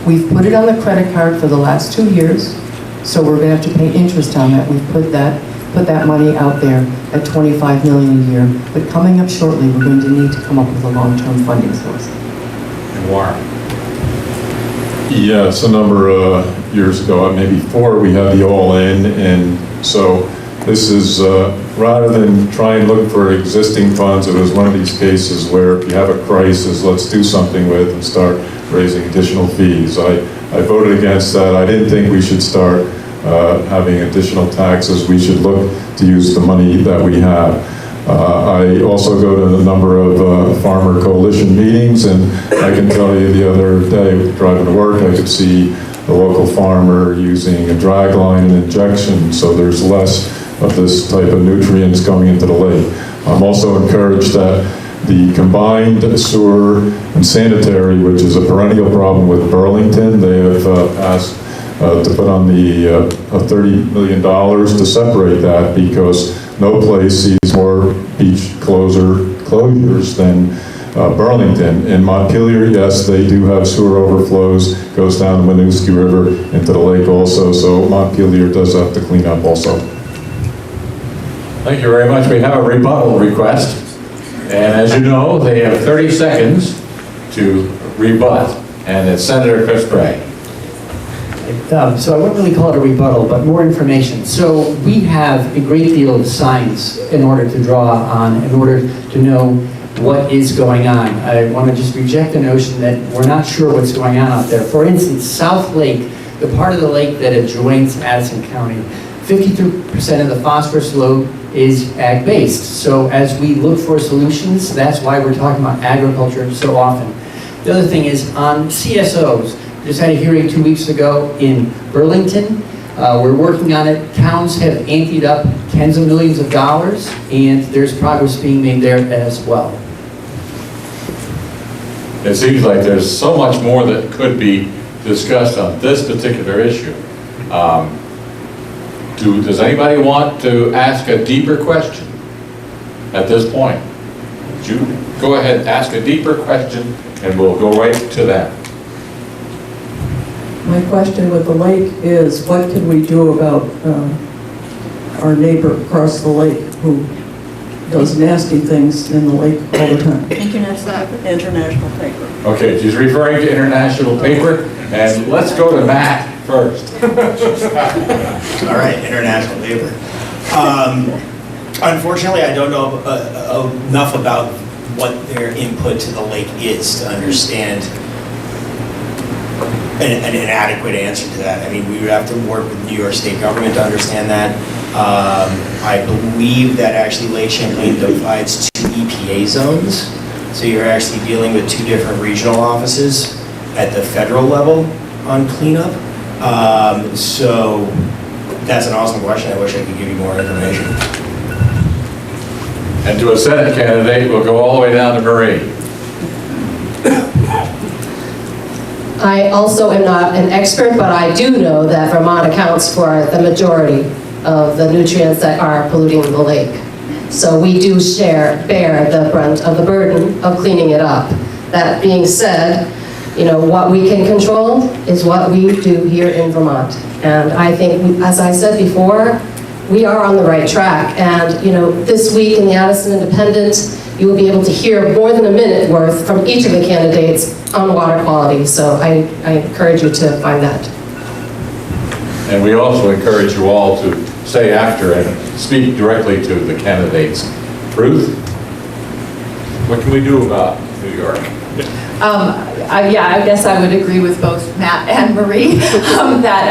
We've put it on the credit card for the last 2 years, so we're going to have to pay interest on that. We've put that money out there at $25 million a year. But coming up shortly, we're going to need to come up with a long-term funding source. And Warren? Yes, a number of years ago, maybe 4, we had the all-in, and so this is, rather than try and look for existing funds, it was one of these cases where if you have a crisis, let's do something with and start raising additional fees. I voted against that. I didn't think we should start having additional taxes. We should look to use the money that we have. I also go to a number of farmer coalition meetings, and I can tell you the other day, driving to work, I could see a local farmer using a drag line and injection, so there's less of this type of nutrients coming into the lake. I'm also encouraged that the combined sewer and sanitary, which is a perennial problem with Burlington, they have asked to put on the $30 million to separate that, because no place sees more beach closures than Burlington. In Montpelier, yes, they do have sewer overflows, goes down the Winooski River into the lake also, so Montpelier does have to clean up also. Thank you very much. We have a rebuttal request. And as you know, they have 30 seconds to rebut. And it's Senator Chris Gray. So I wouldn't really call it a rebuttal, but more information. So we have a great deal of science in order to draw on, in order to know what is going on. I want to just reject the notion that we're not sure what's going on out there. For instance, South Lake, the part of the lake that adjoins Addison County, 52% of the phosphorus load is ag-based. So as we look for solutions, that's why we're talking about agriculture so often. The other thing is on CSOs. Just had a hearing 2 weeks ago in Burlington. We're working on it. Towns have anteed up tens of millions of dollars, and there's progress being made there as well. It seems like there's so much more that could be discussed on this particular issue. Does anybody want to ask a deeper question at this point? Jude, go ahead, ask a deeper question, and we'll go right to that. My question with the lake is, what can we do about our neighbor across the lake who does nasty things in the lake all the time? International paper. Okay, she's referring to international paper, and let's go to Matt first. All right, international paper. Unfortunately, I don't know enough about what their input to the lake is to understand an adequate answer to that. I mean, we would have to work with New York State government to understand that. I believe that actually Lake Champlain divides 2 EPA zones. So you're actually dealing with 2 different regional offices at the federal level on cleanup. So that's an awesome question. I wish I could give you more information. And to a Senate candidate, we'll go all the way down to Marie. I also am not an expert, but I do know that Vermont accounts for the majority of the nutrients that are polluting the lake. So we do bear the brunt of the burden of cleaning it up. That being said, you know, what we can control is what we do here in Vermont. And I think, as I said before, we are on the right track. And, you know, this week in the Addison Independent, you will be able to hear more than a minute worth from each of the candidates on water quality. So I encourage you to find that. And we also encourage you all to stay after and speak directly to the candidates. Ruth, what can we do about New York? Yeah, I guess I would agree with both Matt and Marie that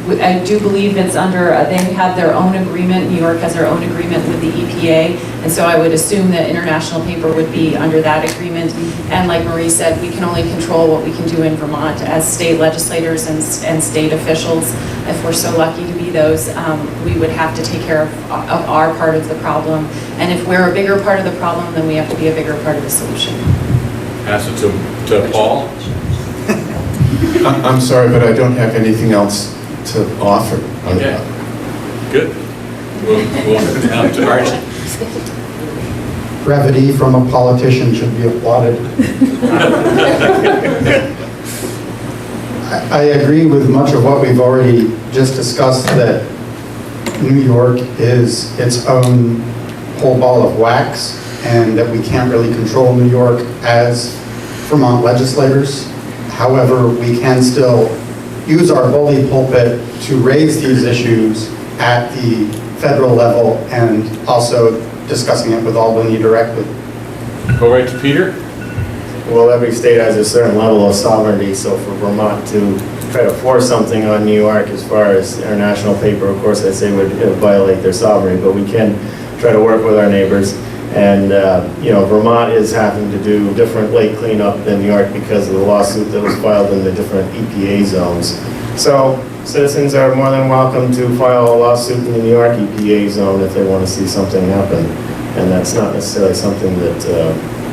I do believe it's under, they have their own agreement, New York has their own agreement with the EPA, and so I would assume that international paper would be under that agreement. And like Marie said, we can only control what we can do in Vermont as state legislators and state officials. If we're so lucky to be those, we would have to take care of our part of the problem. And if we're a bigger part of the problem, then we have to be a bigger part of the solution. Pass it to Paul. I'm sorry, but I don't have anything else to offer. Okay. Good. We'll down to Archie. Brevity from a politician should be applauded. I agree with much of what we've already just discussed, that New York is its own whole ball of wax, and that we can't really control New York as Vermont legislators. However, we can still use our bully pulpit to raise these issues at the federal level and also discussing it with Albany directly. Go right to Peter. Well, every state has a certain level of sovereignty, so for Vermont to try to force something on New York as far as international paper, of course, I'd say would violate their sovereignty, but we can try to work with our neighbors. And, you know, Vermont is having to do different lake cleanup than New York because of the lawsuit that was filed in the different EPA zones. So citizens are more than welcome to file a lawsuit in the New York EPA zone if they want to see something happen. And that's not necessarily something that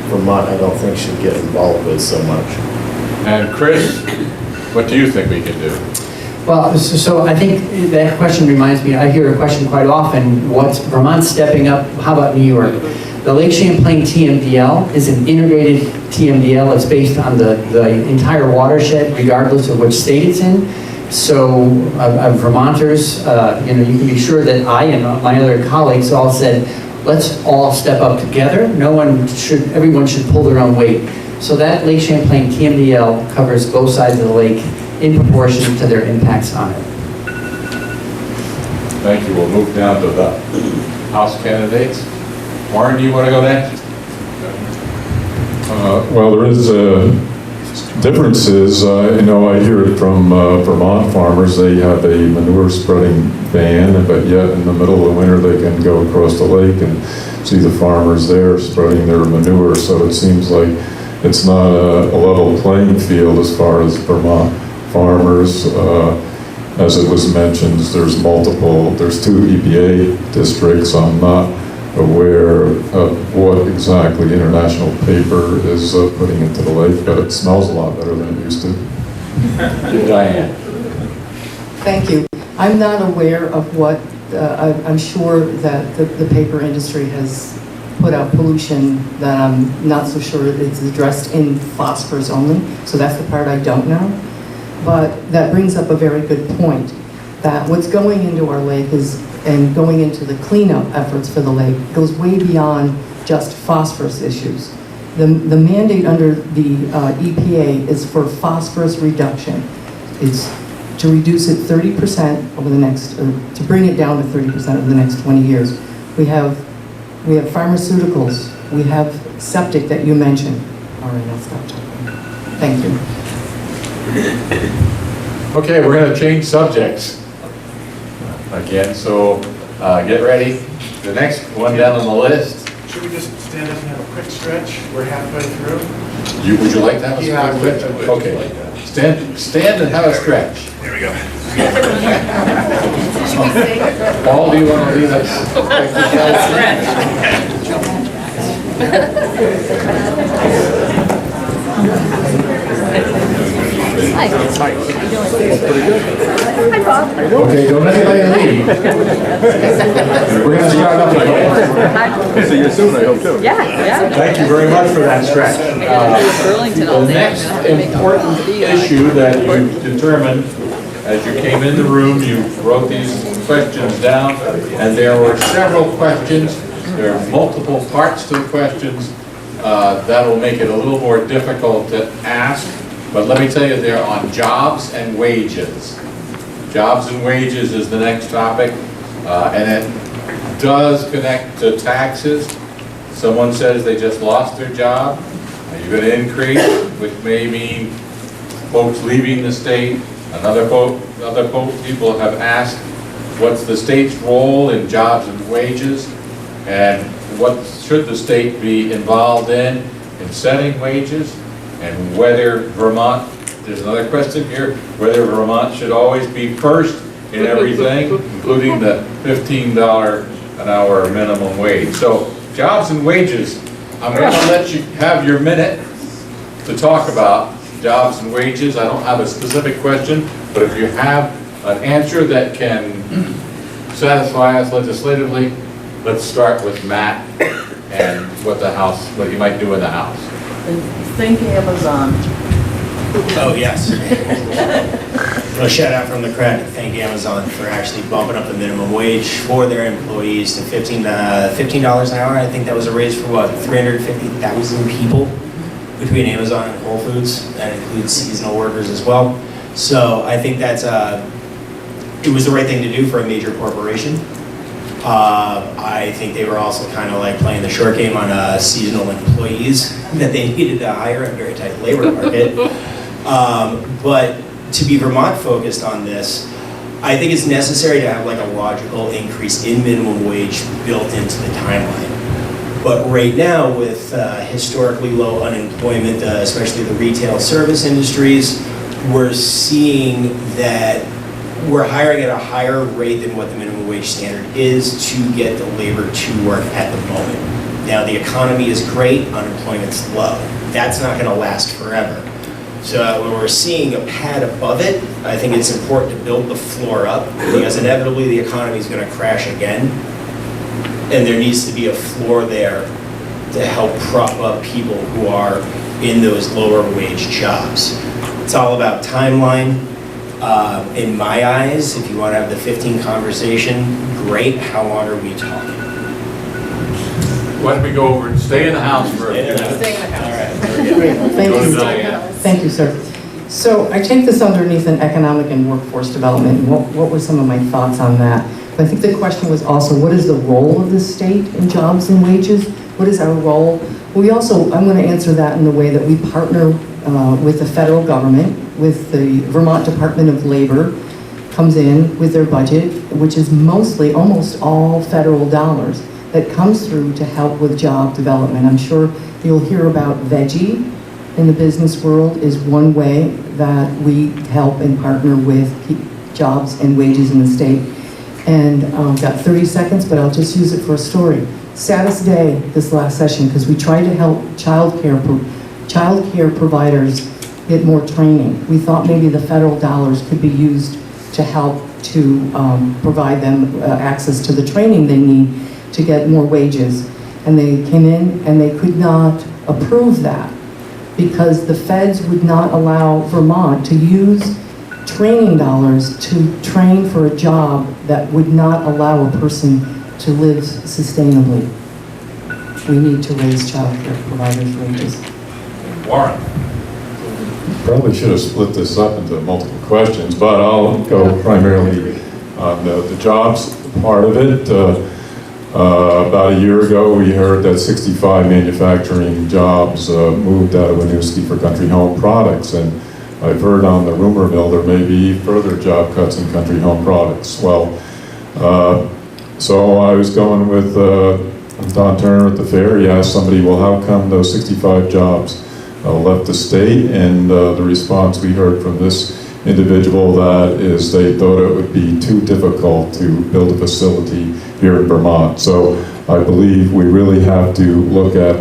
Vermont, I don't think, should get involved with so much. And Chris, what do you think we can do? Well, so I think that question reminds me, I hear a question quite often, what's Vermont stepping up? How about New York? The Lake Champlain TMDL is an integrated TMDL. It's based on the entire watershed, regardless of which state it's in. So Vermonters, you know, you can be sure that I and my other colleagues all said, let's all step up together. Everyone should pull their own weight. So that Lake Champlain TMDL covers both sides of the lake, in proportion to their impacts on it. Thank you. We'll move down to the House candidates. Warren, do you want to go next? Well, there is differences. I hear it from Vermont farmers. They have a manure spreading ban, but yet in the middle of the winter they can go across the lake and see the farmers there spreading their manure. So it seems like it's not a level playing field as far as Vermont farmers. As it was mentioned, there's two EPA districts. I'm not aware of what exactly International Paper is putting into the lake, but it smells a lot better than it used to. Diane. Thank you. I'm not aware of what, I'm sure that the paper industry has put out pollution that I'm not so sure it's addressed in phosphorus only, so that's the part I don't know. But that brings up a very good point, that what's going into our lake and going into the cleanup efforts for the lake goes way beyond just phosphorus issues. The mandate under the EPA is for phosphorus reduction. It's to reduce it 30% over the next, to bring it down to 30% over the next 20 years. We have pharmaceuticals, we have septic that you mentioned. All right, I'll stop talking. Thank you. Okay, we're going to change subjects again, so get ready. The next one down on the list. Should we just stand up and have a quick stretch? We're halfway through. Would you like to have a stretch? Okay. Stand and have a stretch. Here we go. Paul, do you want to lead us? Okay, don't anybody leave. We're going to start up again. See you soon, I hope too. Yeah. Thank you very much for that stretch. The next important issue that you determined as you came in the room, you wrote these questions down, and there were several questions. There are multiple parts to the questions. That will make it a little more difficult to ask, but let me tell you, they're on jobs and wages. Jobs and wages is the next topic, and it does connect to taxes. Someone says they just lost their job. Are you going to increase, which may mean folks leaving the state? Other people have asked, what's the state's role in jobs and wages? And what should the state be involved in setting wages? And whether Vermont, there's another question here, whether Vermont should always be first in everything, including the $15 an hour minimum wage. So jobs and wages, I'm going to let you have your minute to talk about jobs and wages. I don't have a specific question, but if you have an answer that can satisfy us legislatively, let's start with Matt and what you might do in the House. And think Amazon. Oh, yes. Well, shout out from the crowd to thank Amazon for actually bumping up the minimum wage for their employees to $15 an hour. I think that was a raise for what, 350,000 people between Amazon and Whole Foods. That includes seasonal workers as well. So I think that's it was the right thing to do for a major corporation. I think they were also kind of like playing the short game on seasonal employees that they needed to hire in a very tight labor market. But to be Vermont focused on this, I think it's necessary to have like a logical increase in minimum wage built into the timeline. But right now with historically low unemployment, especially the retail service industries, we're seeing that we're hiring at a higher rate than what the minimum wage standard is to get the labor to work at the moment. Now the economy is great, unemployment's low. That's not going to last forever. So when we're seeing a pad above it, I think it's important to build the floor up because inevitably the economy is going to crash again. And there needs to be a floor there to help prop up people who are in those lower wage jobs. It's all about timeline. In my eyes, if you want to have the 15 conversation, great. How long are we talking? Why don't we go over and stay in the House for a few minutes? Thank you. Thank you, sir. So I take this underneath an economic and workforce development. What were some of my thoughts on that? I think the question was also, what is the role of the state in jobs and wages? What is our role? We also, I'm going to answer that in the way that we partner with the federal government, with the Vermont Department of Labor, comes in with their budget, which is mostly, almost all federal dollars that comes through to help with job development. I'm sure you'll hear about veggie in the business world is one way that we help and partner with jobs and wages in the state. And I've got 30 seconds, but I'll just use it for a story. Saddest day this last session, because we tried to help child care providers get more training. We thought maybe the federal dollars could be used to help to provide them access to the training they need to get more wages. And they came in and they could not approve that because the feds would not allow Vermont to use training dollars to train for a job that would not allow a person to live sustainably. We need to raise child care providers' wages. Warren. Probably should have split this up into multiple questions, but I'll go primarily on the jobs part of it. About a year ago, we heard that 65 manufacturing jobs moved out of Winooski for Country Home Products, and I've heard on the rumor mill there may be further job cuts in Country Home Products. Well, so I was going with Don Turner at the fair. He asked somebody, well, how come those 65 jobs left the state? And the response we heard from this individual that is they thought it would be too difficult to build a facility here in Vermont. So I believe we really have to look at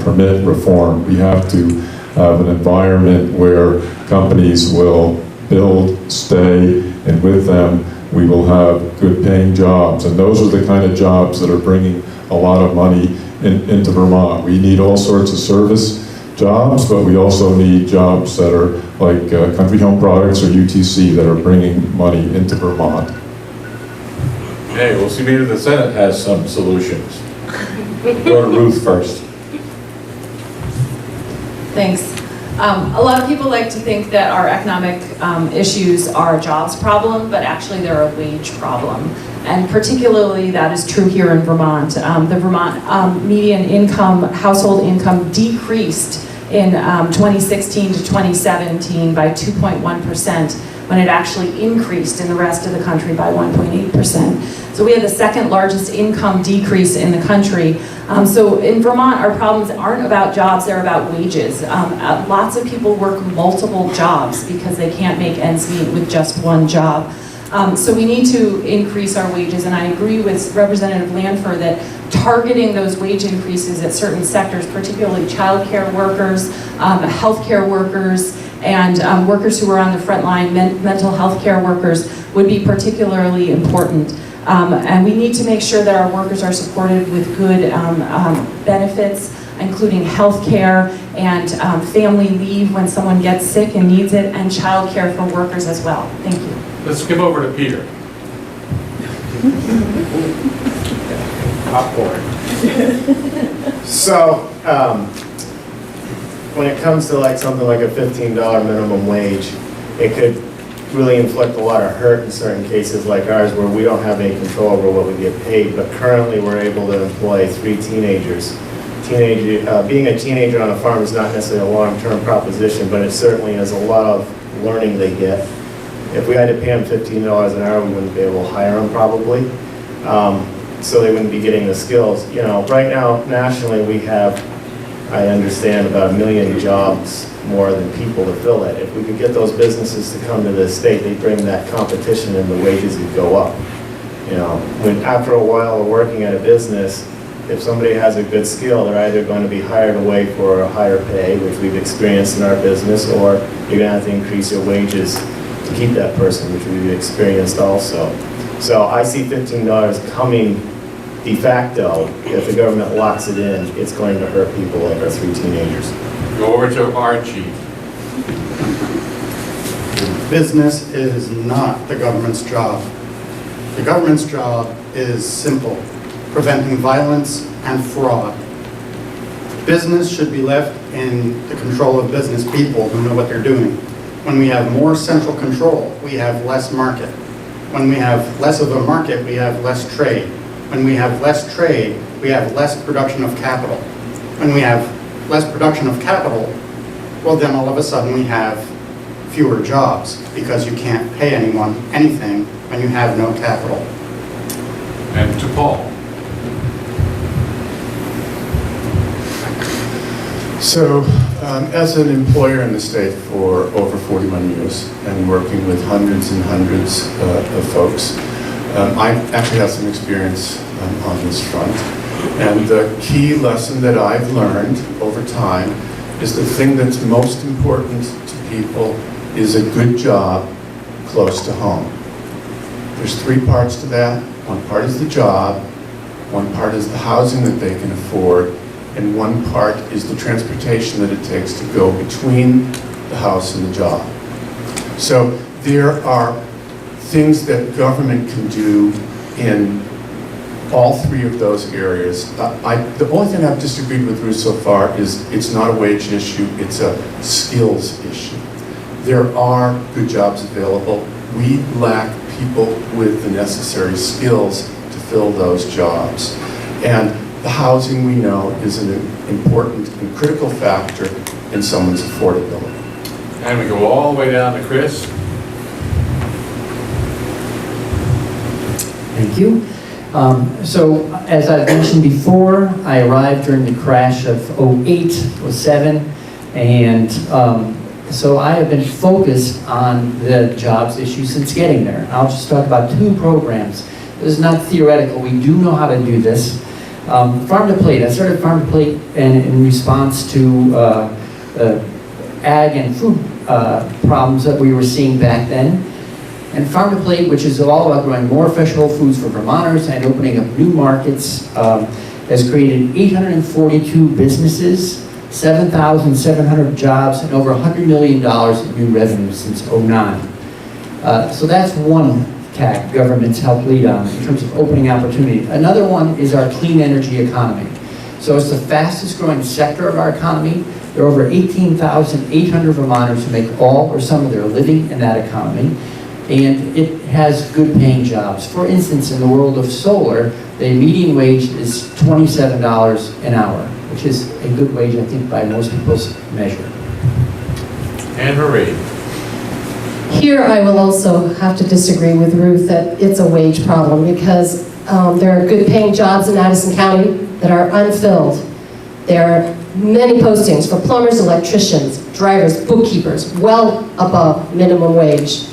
permit reform. We have to have an environment where companies will build, stay, and with them we will have good paying jobs. And those are the kind of jobs that are bringing a lot of money into Vermont. We need all sorts of service jobs, but we also need jobs that are like Country Home Products or UTC that are bringing money into Vermont. Okay, we'll see maybe the Senate has some solutions. Go to Ruth first. Thanks. A lot of people like to think that our economic issues are a jobs problem, but actually they're a wage problem. And particularly that is true here in Vermont. The Vermont median income, household income decreased in 2016 to 2017 by 2.1%, when it actually increased in the rest of the country by 1.8%. So we had the second largest income decrease in the country. So in Vermont, our problems aren't about jobs, they're about wages. Lots of people work multiple jobs because they can't make ends meet with just one job. So we need to increase our wages, and I agree with Representative Lanford that targeting those wage increases at certain sectors, particularly childcare workers, healthcare workers, and workers who are on the front line, mental health care workers, would be particularly important. And we need to make sure that our workers are supported with good benefits, including health care and family leave when someone gets sick and needs it, and child care for workers as well. Thank you. Let's skip over to Peter. Popcorn. So, when it comes to like something like a $15 minimum wage, it could really inflict a lot of hurt in certain cases like ours where we don't have any control over what we get paid, but currently we're able to employ 3 teenagers. Being a teenager on a farm is not necessarily a long-term proposition, but it certainly is a lot of learning they get. If we had to pay them $15 an hour, we wouldn't be able to hire them probably. So they wouldn't be getting the skills. You know, right now, nationally, we have, I understand, about 1 million jobs more than people to fill it. If we could get those businesses to come to the state, they'd bring that competition and the wages would go up. You know, when after a while of working at a business, if somebody has a good skill, they're either going to be hired away for a higher pay, which we've experienced in our business, or you're going to have to increase your wages to keep that person, which we've experienced also. So I see $15 coming de facto. If the government locks it in, it's going to hurt people like our 3 teenagers. Go over to Archie. Business is not the government's job. The government's job is simple: preventing violence and fraud. Business should be left in the control of business people who know what they're doing. When we have more central control, we have less market. When we have less of a market, we have less trade. When we have less trade, we have less production of capital. When we have less production of capital, well then all of a sudden we have fewer jobs because you can't pay anyone anything when you have no capital. And to Paul. So, as an employer in the state for over 41 years and working with hundreds and hundreds of folks, I actually have some experience on this front. And the key lesson that I've learned over time is the thing that's most important to people is a good job close to home. There's three parts to that. One part is the job, one part is the housing that they can afford, and one part is the transportation that it takes to go between the house and the job. So there are things that government can do in all three of those areas. The only thing I've disagreed with Ruth so far is it's not a wage issue, it's a skills issue. There are good jobs available. We lack people with the necessary skills to fill those jobs. And the housing, we know, is an important and critical factor in someone's affordability. And we go all the way down to Chris. Thank you. So, as I've mentioned before, I arrived during the crash of 08, 07, and so I have been focused on the jobs issue since getting there. I'll just talk about two programs. This is not theoretical. We do know how to do this. Farm to Plate. I started Farm to Plate in response to ag and food problems that we were seeing back then. And Farm to Plate, which is all about growing more fresh whole foods for Vermonters and opening up new markets, has created 842 businesses, 7,700 jobs, and over $100 million in new revenue since 09. So that's one tack government's helped lead on in terms of opening opportunity. Another one is our clean energy economy. So it's the fastest growing sector of our economy. There are over 18,800 Vermonters who make all or some of their living in that economy. And it has good paying jobs. For instance, in the world of solar, the median wage is $27 an hour, which is a good wage, I think, by most people's measure. Anne Marie. Here, I will also have to disagree with Ruth that it's a wage problem because there are good paying jobs in Addison County that are unfilled. There are many postings for plumbers, electricians, drivers, bookkeepers, well above minimum wage.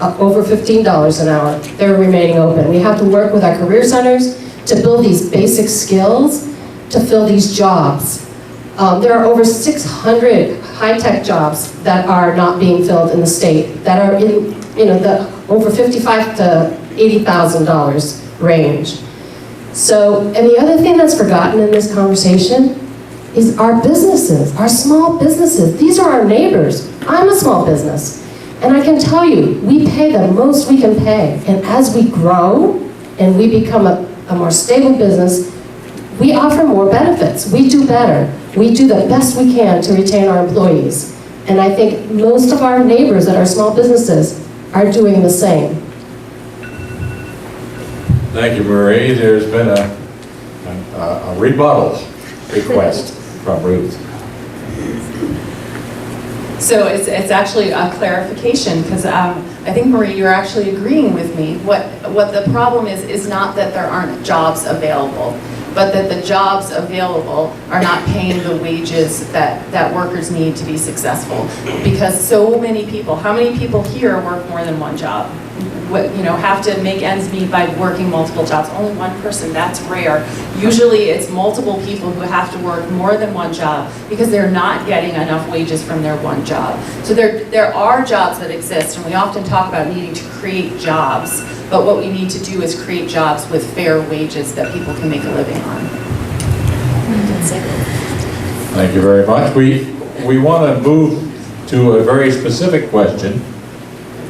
Over $15 an hour, they're remaining open. We have to work with our career centers to build these basic skills to fill these jobs. There are over 600 high-tech jobs that are not being filled in the state, that are in the over $55,000 to $80,000 range. So, and the other thing that's forgotten in this conversation is our businesses, our small businesses. These are our neighbors. I'm a small business. And I can tell you, we pay the most we can pay. And as we grow and we become a more stable business, we offer more benefits. We do better. We do the best we can to retain our employees. And I think most of our neighbors that are small businesses are doing the same. Thank you, Marie. There's been a rebuttal request from Ruth. So it's actually a clarification, because I think, Marie, you're actually agreeing with me. What the problem is not that there aren't jobs available, but that the jobs available are not paying the wages that workers need to be successful. Because so many people, how many people here work more than one job? Have to make ends meet by working multiple jobs. Only one person, that's rare. Usually it's multiple people who have to work more than one job because they're not getting enough wages from their one job. So there are jobs that exist, and we often talk about needing to create jobs, but what we need to do is create jobs with fair wages that people can make a living on. Thank you very much. We want to move to a very specific question.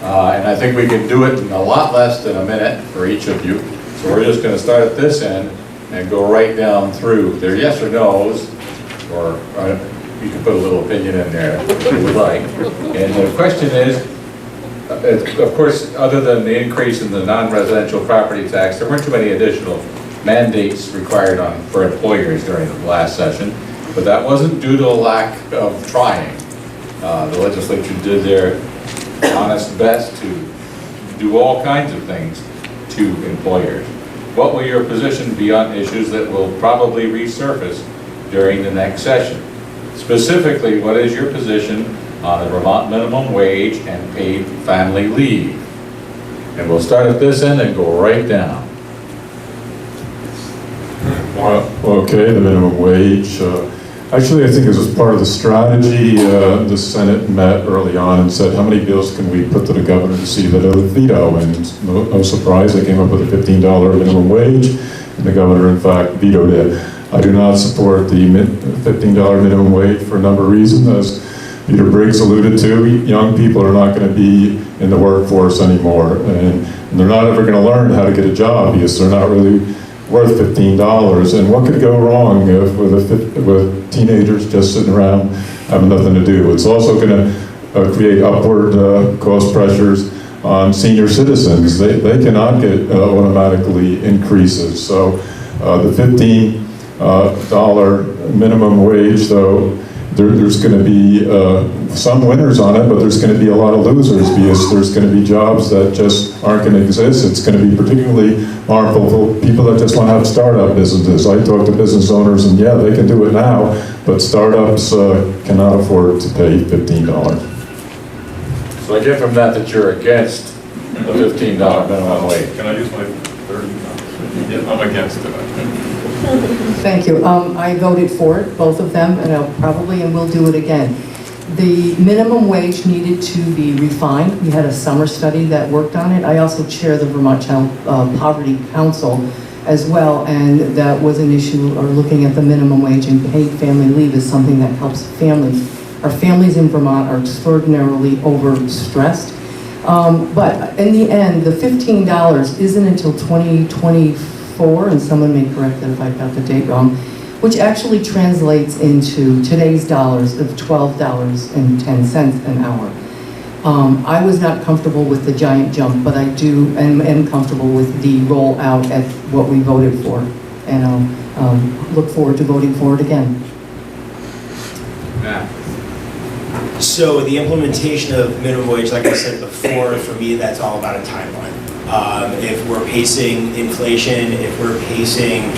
And I think we can do it in a lot less than a minute for each of you. So we're just going to start at this end and go right down through. They're yes or no's, or you can put a little opinion in there if you would like. And the question is, of course, other than the increase in the non-residential property tax, there weren't too many additional mandates required for employers during the last session, but that wasn't due to a lack of trying. The legislature did their honest best to do all kinds of things to employers. What will your position be on issues that will probably resurface during the next session? Specifically, what is your position on the Vermont minimum wage and paid family leave? And we'll start at this end and go right down. Okay, the minimum wage. Actually, I think this was part of the strategy. The Senate met early on and said, how many bills can we put to the governor to see that it'll veto? And no surprise, they came up with a $15 minimum wage, and the governor, in fact, vetoed it. I do not support the $15 minimum wage for a number of reasons. As Peter Briggs alluded to, young people are not going to be in the workforce anymore, and they're not ever going to learn how to get a job because they're not really worth $15. And what could go wrong with teenagers just sitting around having nothing to do? It's also going to create upward cost pressures on senior citizens. They cannot get automatically increases. So the $15 minimum wage, though, there's going to be some winners on it, but there's going to be a lot of losers because there's going to be jobs that just aren't going to exist. It's going to be particularly harmful for people that just want to have startup businesses. I talk to business owners, and yeah, they can do it now, but startups cannot afford to pay $15. So I get from that you're against the $15 minimum wage. Can I use my 30? Yeah, I'm against it. Thank you. I voted for it, both of them, and I'll probably and will do it again. The minimum wage needed to be refined. We had a summer study that worked on it. I also chair the Vermont Child Poverty Council as well, and that was an issue, or looking at the minimum wage and paid family leave is something that helps families. Our families in Vermont are extraordinarily overstressed. But in the end, the $15 isn't until 2024, and someone may correct that if I got the date wrong, which actually translates into today's dollars of $12.10 an hour. I was not comfortable with the giant jump, but I do and am comfortable with the roll out at what we voted for. And I'll look forward to voting for it again. Matt. So the implementation of minimum wage, like I said before, for me, that's all about a timeline. If we're pacing inflation, if we're pacing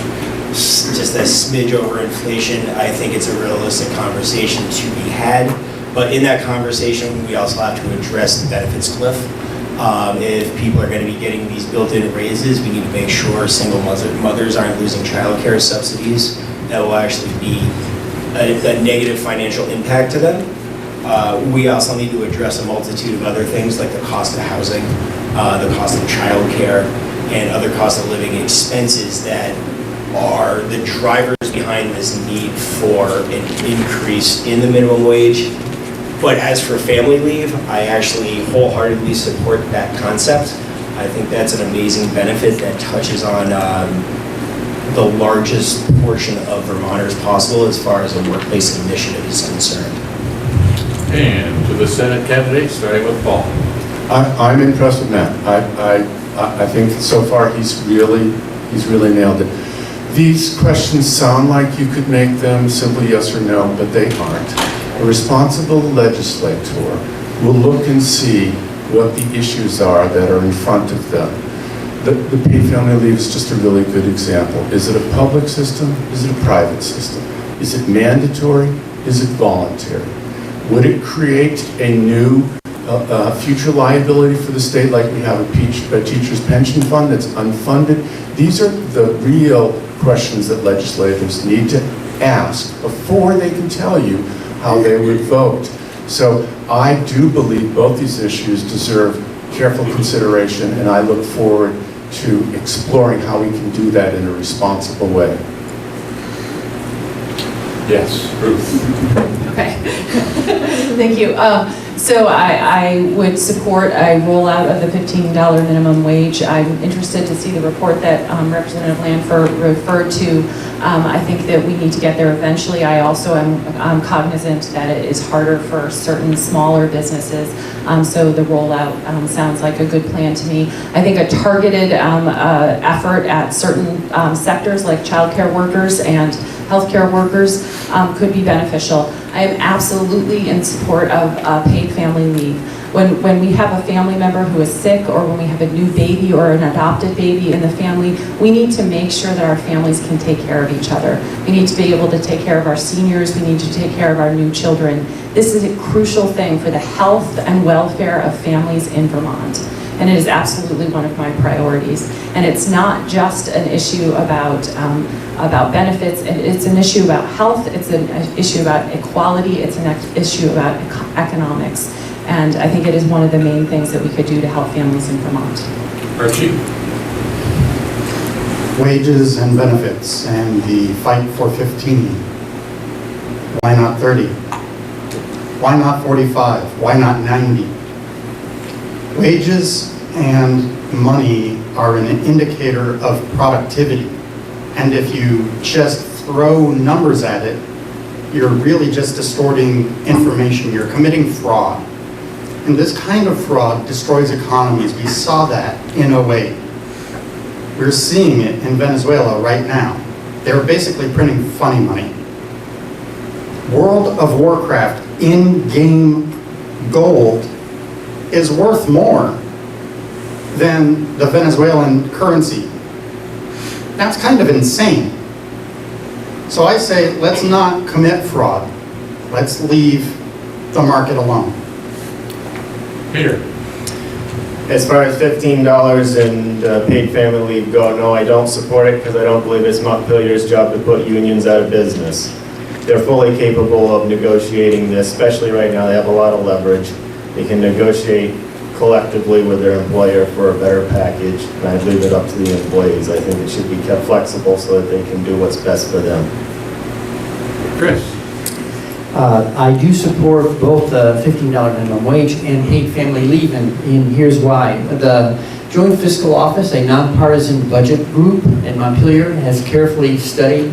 just a smidge over inflation, I think it's a realistic conversation to be had. But in that conversation, we also have to address the benefits cliff. If people are going to be getting these built-in raises, we need to make sure single mothers aren't losing childcare subsidies. That will actually be a negative financial impact to them. We also need to address a multitude of other things like the cost of housing, the cost of childcare, and other cost of living expenses that are the drivers behind this need for an increase in the minimum wage. But as for family leave, I actually wholeheartedly support that concept. I think that's an amazing benefit that touches on the largest portion of Vermonters possible as far as a workplace initiative is concerned. And to the Senate candidates, starting with Paul. I'm impressed with Matt. I think so far he's really nailed it. These questions sound like you could make them simply yes or no, but they aren't. A responsible legislator will look and see what the issues are that are in front of them. The paid family leave is just a really good example. Is it a public system? Is it a private system? Is it mandatory? Is it voluntary? Would it create a new future liability for the state, like we have a teacher's pension fund that's unfunded? These are the real questions that legislators need to ask before they can tell you how they would vote. So I do believe both these issues deserve careful consideration, and I look forward to exploring how we can do that in a responsible way. Yes, Ruth. Okay. Thank you. So I would support a rollout of the $15 minimum wage. I'm interested to see the report that Representative Lanford referred to I think that we need to get there eventually. I also am cognizant that it is harder for certain smaller businesses, so the rollout sounds like a good plan to me. I think a targeted effort at certain sectors like childcare workers and healthcare workers could be beneficial. I am absolutely in support of paid family leave. When we have a family member who is sick, or when we have a new baby or an adopted baby in the family, we need to make sure that our families can take care of each other. We need to be able to take care of our seniors. We need to take care of our new children. This is a crucial thing for the health and welfare of families in Vermont. And it is absolutely one of my priorities. And it's not just an issue about benefits, it's an issue about health, it's an issue about equality, it's an issue about economics. And I think it is one of the main things that we could do to help families in Vermont. Archie? Wages and benefits and the fight for 15. Why not 30? Why not 45? Why not 90? Wages and money are an indicator of productivity. And if you just throw numbers at it, you're really just distorting information. You're committing fraud. And this kind of fraud destroys economies. We saw that in 2008. We're seeing it in Venezuela right now. They're basically printing funny money. World of Warcraft in-game gold is worth more than the Venezuelan currency. That's kind of insane. So I say, let's not commit fraud. Let's leave the market alone. Peter? As far as $15 and paid family leave go, no, I don't support it because I don't believe it's Montpelier's job to put unions out of business. They're fully capable of negotiating this, especially right now. They have a lot of leverage. They can negotiate collectively with their employer for a better package, and I'd leave it up to the employees. I think it should be kept flexible so that they can do what's best for them. Chris? I do support both the $15 minimum wage and paid family leave, and here's why. The Joint Fiscal Office, a nonpartisan budget group in Montpelier, has carefully studied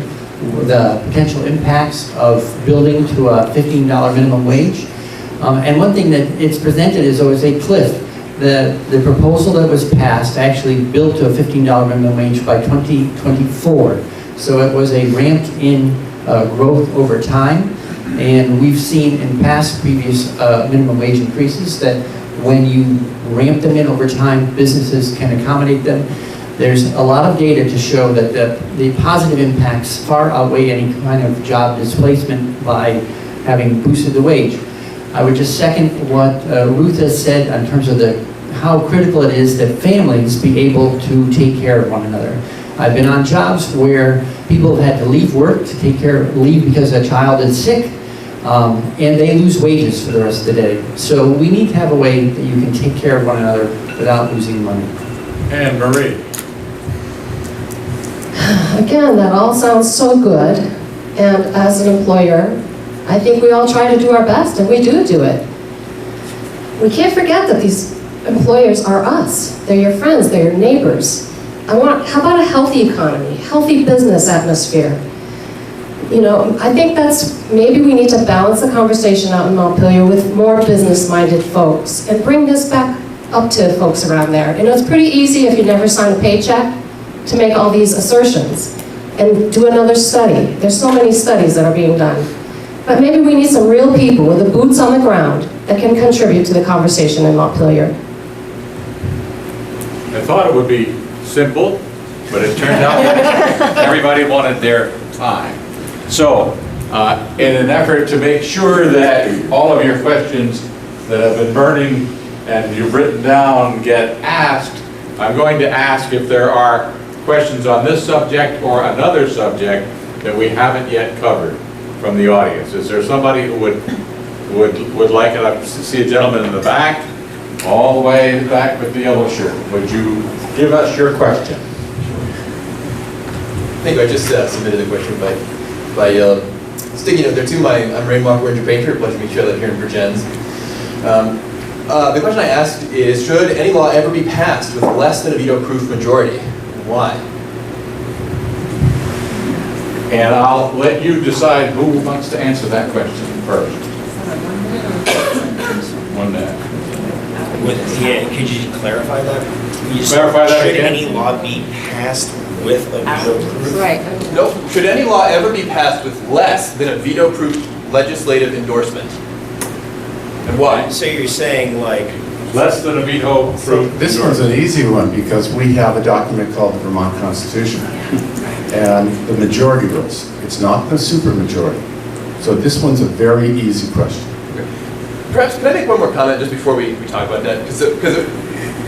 the potential impacts of building to a $15 minimum wage. And one thing that it's presented is always a cliff. The proposal that was passed actually built to a $15 minimum wage by 2024. So it was a ramped in growth over time. And we've seen in past previous minimum wage increases that when you ramp them in over time, businesses can accommodate them. There's a lot of data to show that the positive impacts far outweigh any kind of job displacement by having boosted the wage. I would just second what Ruth has said in terms of how critical it is that families be able to take care of one another. I've been on jobs where people have had to leave work to leave because a child is sick, and they lose wages for the rest of the day. So we need to have a way that you can take care of one another without losing money. And Marie? Again, that all sounds so good, and as an employer, I think we all try to do our best, and we do it. We can't forget that these employers are us. They're your friends, they're your neighbors. How about a healthy economy, healthy business atmosphere? You know, I think maybe we need to balance the conversation out in Montpelier with more business-minded folks and bring this back up to folks around there. You know, it's pretty easy if you never sign a paycheck to make all these assertions and do another study. There's so many studies that are being done. But maybe we need some real people with the boots on the ground that can contribute to the conversation in Montpelier. I thought it would be simple, but it turned out that everybody wanted their time. So, in an effort to make sure that all of your questions that have been burning and you've written down get asked, I'm going to ask if there are questions on this subject or another subject that we haven't yet covered from the audience. Is there somebody who would like it? I see a gentleman in the back, all the way in the back with the yellow shirt. Would you give us your question? Thank you. I just submitted a question by sticking note there too. I'm Raymond Ranger Painter. Pleasure to meet you. I live here in Virgins. The question I asked is, should any law ever be passed with less than a veto-proof majority? Why? And I'll let you decide who wants to answer that question first. 1 minute. Could you clarify that? Clarify that Should again? any law be passed with a veto-proof? Right. Nope. Should any law ever be passed with less than a veto-proof legislative endorsement? And why? So you're saying like, Less than a veto So proof. this one's an easy one because we have a document called the Vermont Constitution and the majority rules. It's not the supermajority. So this one's a very easy question. Perhaps, can I make one more comment just before we talk about that? Because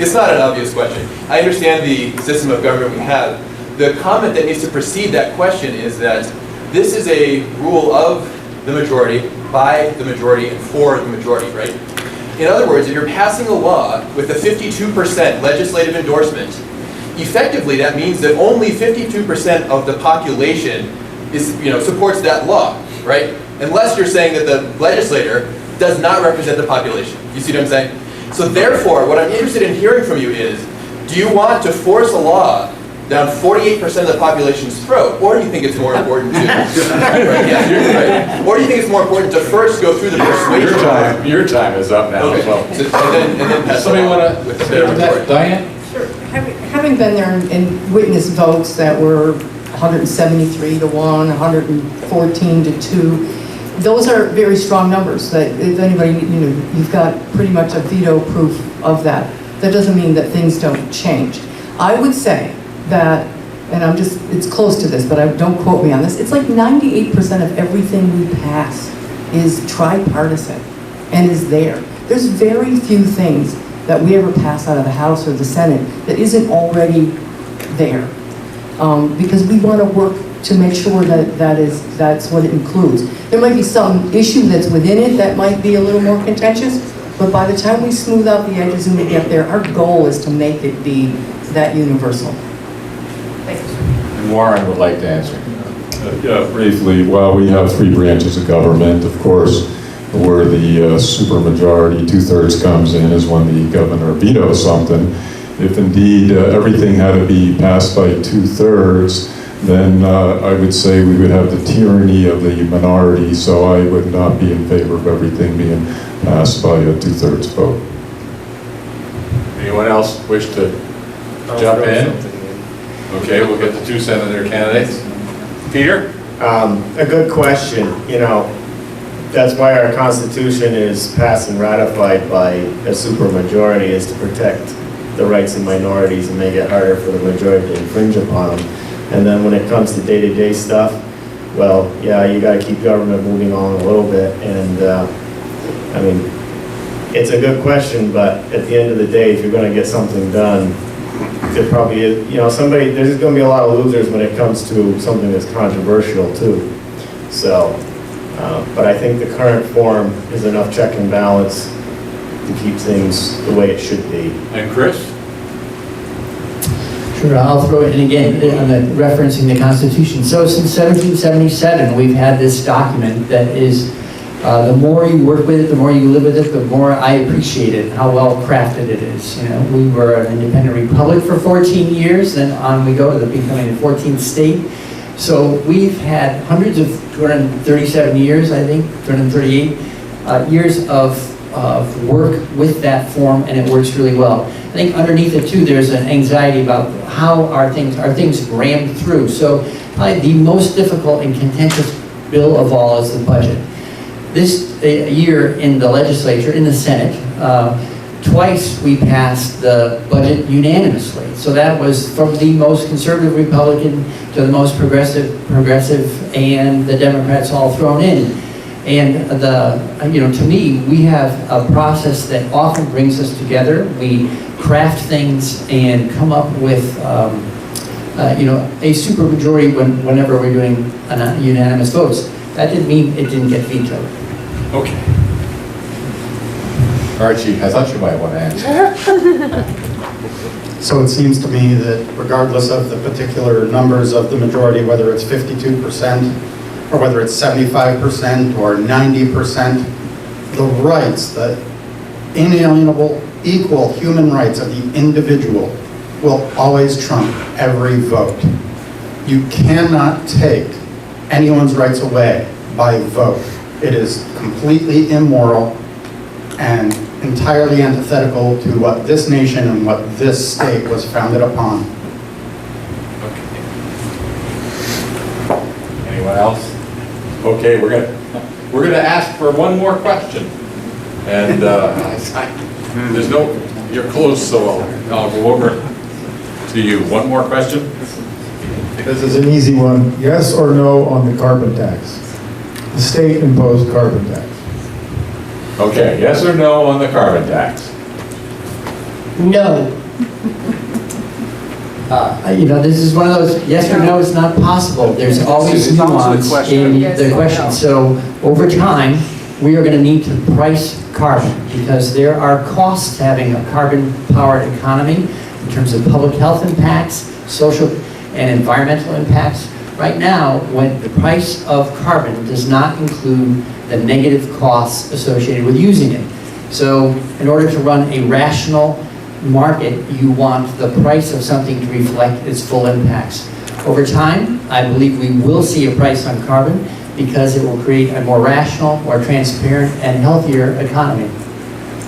it's not an obvious question. I understand the system of government we have. The comment that needs to precede that question is that this is a rule of the majority, by the majority, and for the majority, right? In other words, if you're passing a law with a 52% legislative endorsement, effectively that means that only 52% of the population is, supports that law, right? Unless you're saying that the legislator does not represent the population. You see what I'm saying? So therefore, what I'm interested in hearing from you is, do you want to force a law down 48% of the population's throat, or do you think it's more important to, right? Or do you think it's more important to first go through the persuasion? Your time is up now as well. So, and then pass Somebody it on want with to the say that? Diane? Sure. Having been there and witnessed votes that were 173 to 1, 114 to 2, those are very strong numbers. That if anybody, you've got pretty much a veto proof of that. That doesn't mean that things don't change. I would say that, and it's close to this, but don't quote me on this, it's like 98% of everything we pass is tripartisan and is there. There's very few things that we ever pass out of the House or the Senate that isn't already there. Because we want to work to make sure that that's what it includes. There might be some issue that's within it that might be a little more contentious, but by the time we smooth out the edges and we get there, our goal is to make it be that universal. And Warren would like to answer. Yeah, briefly, well, we have 3 branches of government. Of course, where the supermajority, 2/3 comes in is when the governor vetoes something. If indeed everything had to be passed by 2/3, then I would say we would have the tyranny of the minority, so I would not be in favor of everything being passed by a 2/3 vote. Anyone else wish to jump in? Okay, we'll get the 2 senator candidates. Peter? A good question. That's why our Constitution is passed and ratified by a supermajority, is to protect the rights of minorities and make it harder for the majority to infringe upon them. And then when it comes to day-to-day stuff, well, yeah, you got to keep government moving on a little bit. And it's a good question, but at the end of the day, if you're going to get something done, there probably is, there's going to be a lot of losers when it comes to something that's controversial too. So, but I think the current form is enough check and balance to keep things the way it should be. And Chris? Sure, I'll throw it in again, referencing the Constitution. So since 1777, we've had this document that is, the more you work with it, the more you live with it, the more I appreciate it, how well crafted it is. We were an independent republic for 14 years, then on we go to becoming the 14th state. So we've had hundreds of 237 years, I think, 238 years of work with that form, and it works really well. I think underneath it too, there's an anxiety about how are things rammed through. So probably the most difficult and contentious bill of all is the budget. This year in the legislature, in the Senate, twice we passed the budget unanimously. So that was from the most conservative Republican to the most progressive, and the Democrats all thrown in. And to me, we have a process that often brings us together. We craft things and come up with, a supermajority whenever we're doing unanimous votes. That didn't mean it didn't get vetoed. Okay. Archie, I thought you might want to answer. So it seems to me that regardless of the particular numbers of the majority, whether it's 52% or whether it's 75% or 90%, the rights, the inalienable, equal human rights of the individual will always trump every vote. You cannot take anyone's rights away by vote. It is completely immoral and entirely antithetical to what this nation and what this state was founded upon. Anyone else? Okay, we're gonna ask for one more question. And there's no, you're close, so I'll go over to you. One more question? This is an easy one. Yes or no on the carbon tax? The state imposed carbon tax. Okay, yes or no on the carbon tax? No. This is one of those, yes or no, it's not possible. There's always nuance in the question. So over time, we are going to need to price carbon because there are costs to having a carbon-powered economy in terms of public health impacts, social and environmental impacts. Right now, when the price of carbon does not include the negative costs associated with using it. So in order to run a rational market, you want the price of something to reflect its full impacts. Over time, I believe we will see a price on carbon because it will create a more rational, more transparent, and healthier economy.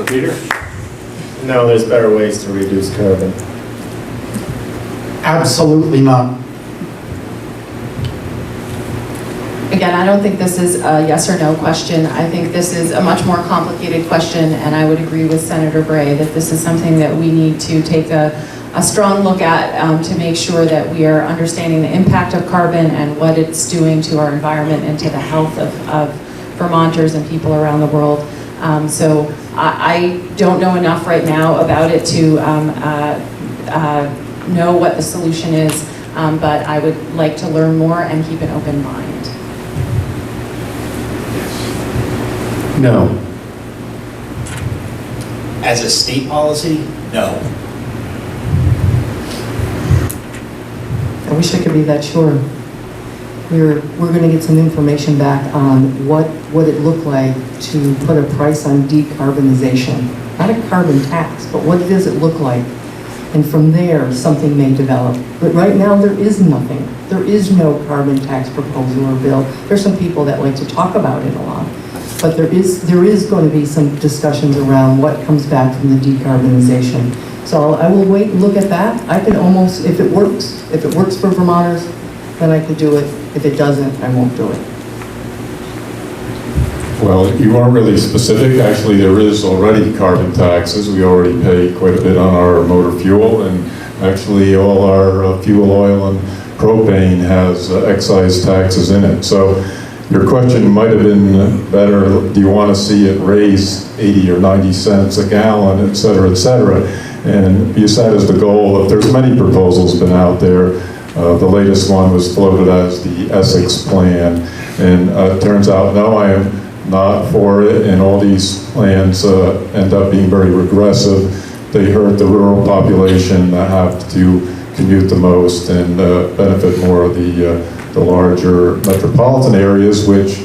Peter? No, there's better ways to reduce carbon. Absolutely not. Again, I don't think this is a yes or no question. I think this is a much more complicated question, and I would agree with Senator Bray that this is something that we need to take a strong look at to make sure that we are understanding the impact of carbon and what it's doing to our environment and to the health of Vermonters and people around the world. So I don't know enough right now about it to know what the solution is, but I would like to learn more and keep an open mind. No. As a state policy, no. I wish I could be that sure. We're going to get some information back on what it looked like to put a price on decarbonization. Not a carbon tax, but what does it look like? And from there, something may develop. But right now, there is nothing. There is no carbon tax proposal or bill. There's some people that like to talk about it a lot. But there is going to be some discussions around what comes back from the decarbonization. So I will wait and look at that. I can almost, if it works for Vermonters, then I could do it. If it doesn't, I won't do it. Well, you weren't really specific. Actually, there is already carbon taxes. We already pay quite a bit on our motor fuel, and actually all our fuel oil and propane has excise taxes in it. So your question might have been better, do you want to see it raise 80 or 90 cents a gallon, et cetera, et cetera. And you said as the goal, there's many proposals been out there. The latest one was floated as the ACECoC plan, and it turns out, no, I am not for it, and all these plans end up being very regressive. They hurt the rural population that have to commute the most and benefit more of the larger metropolitan areas, which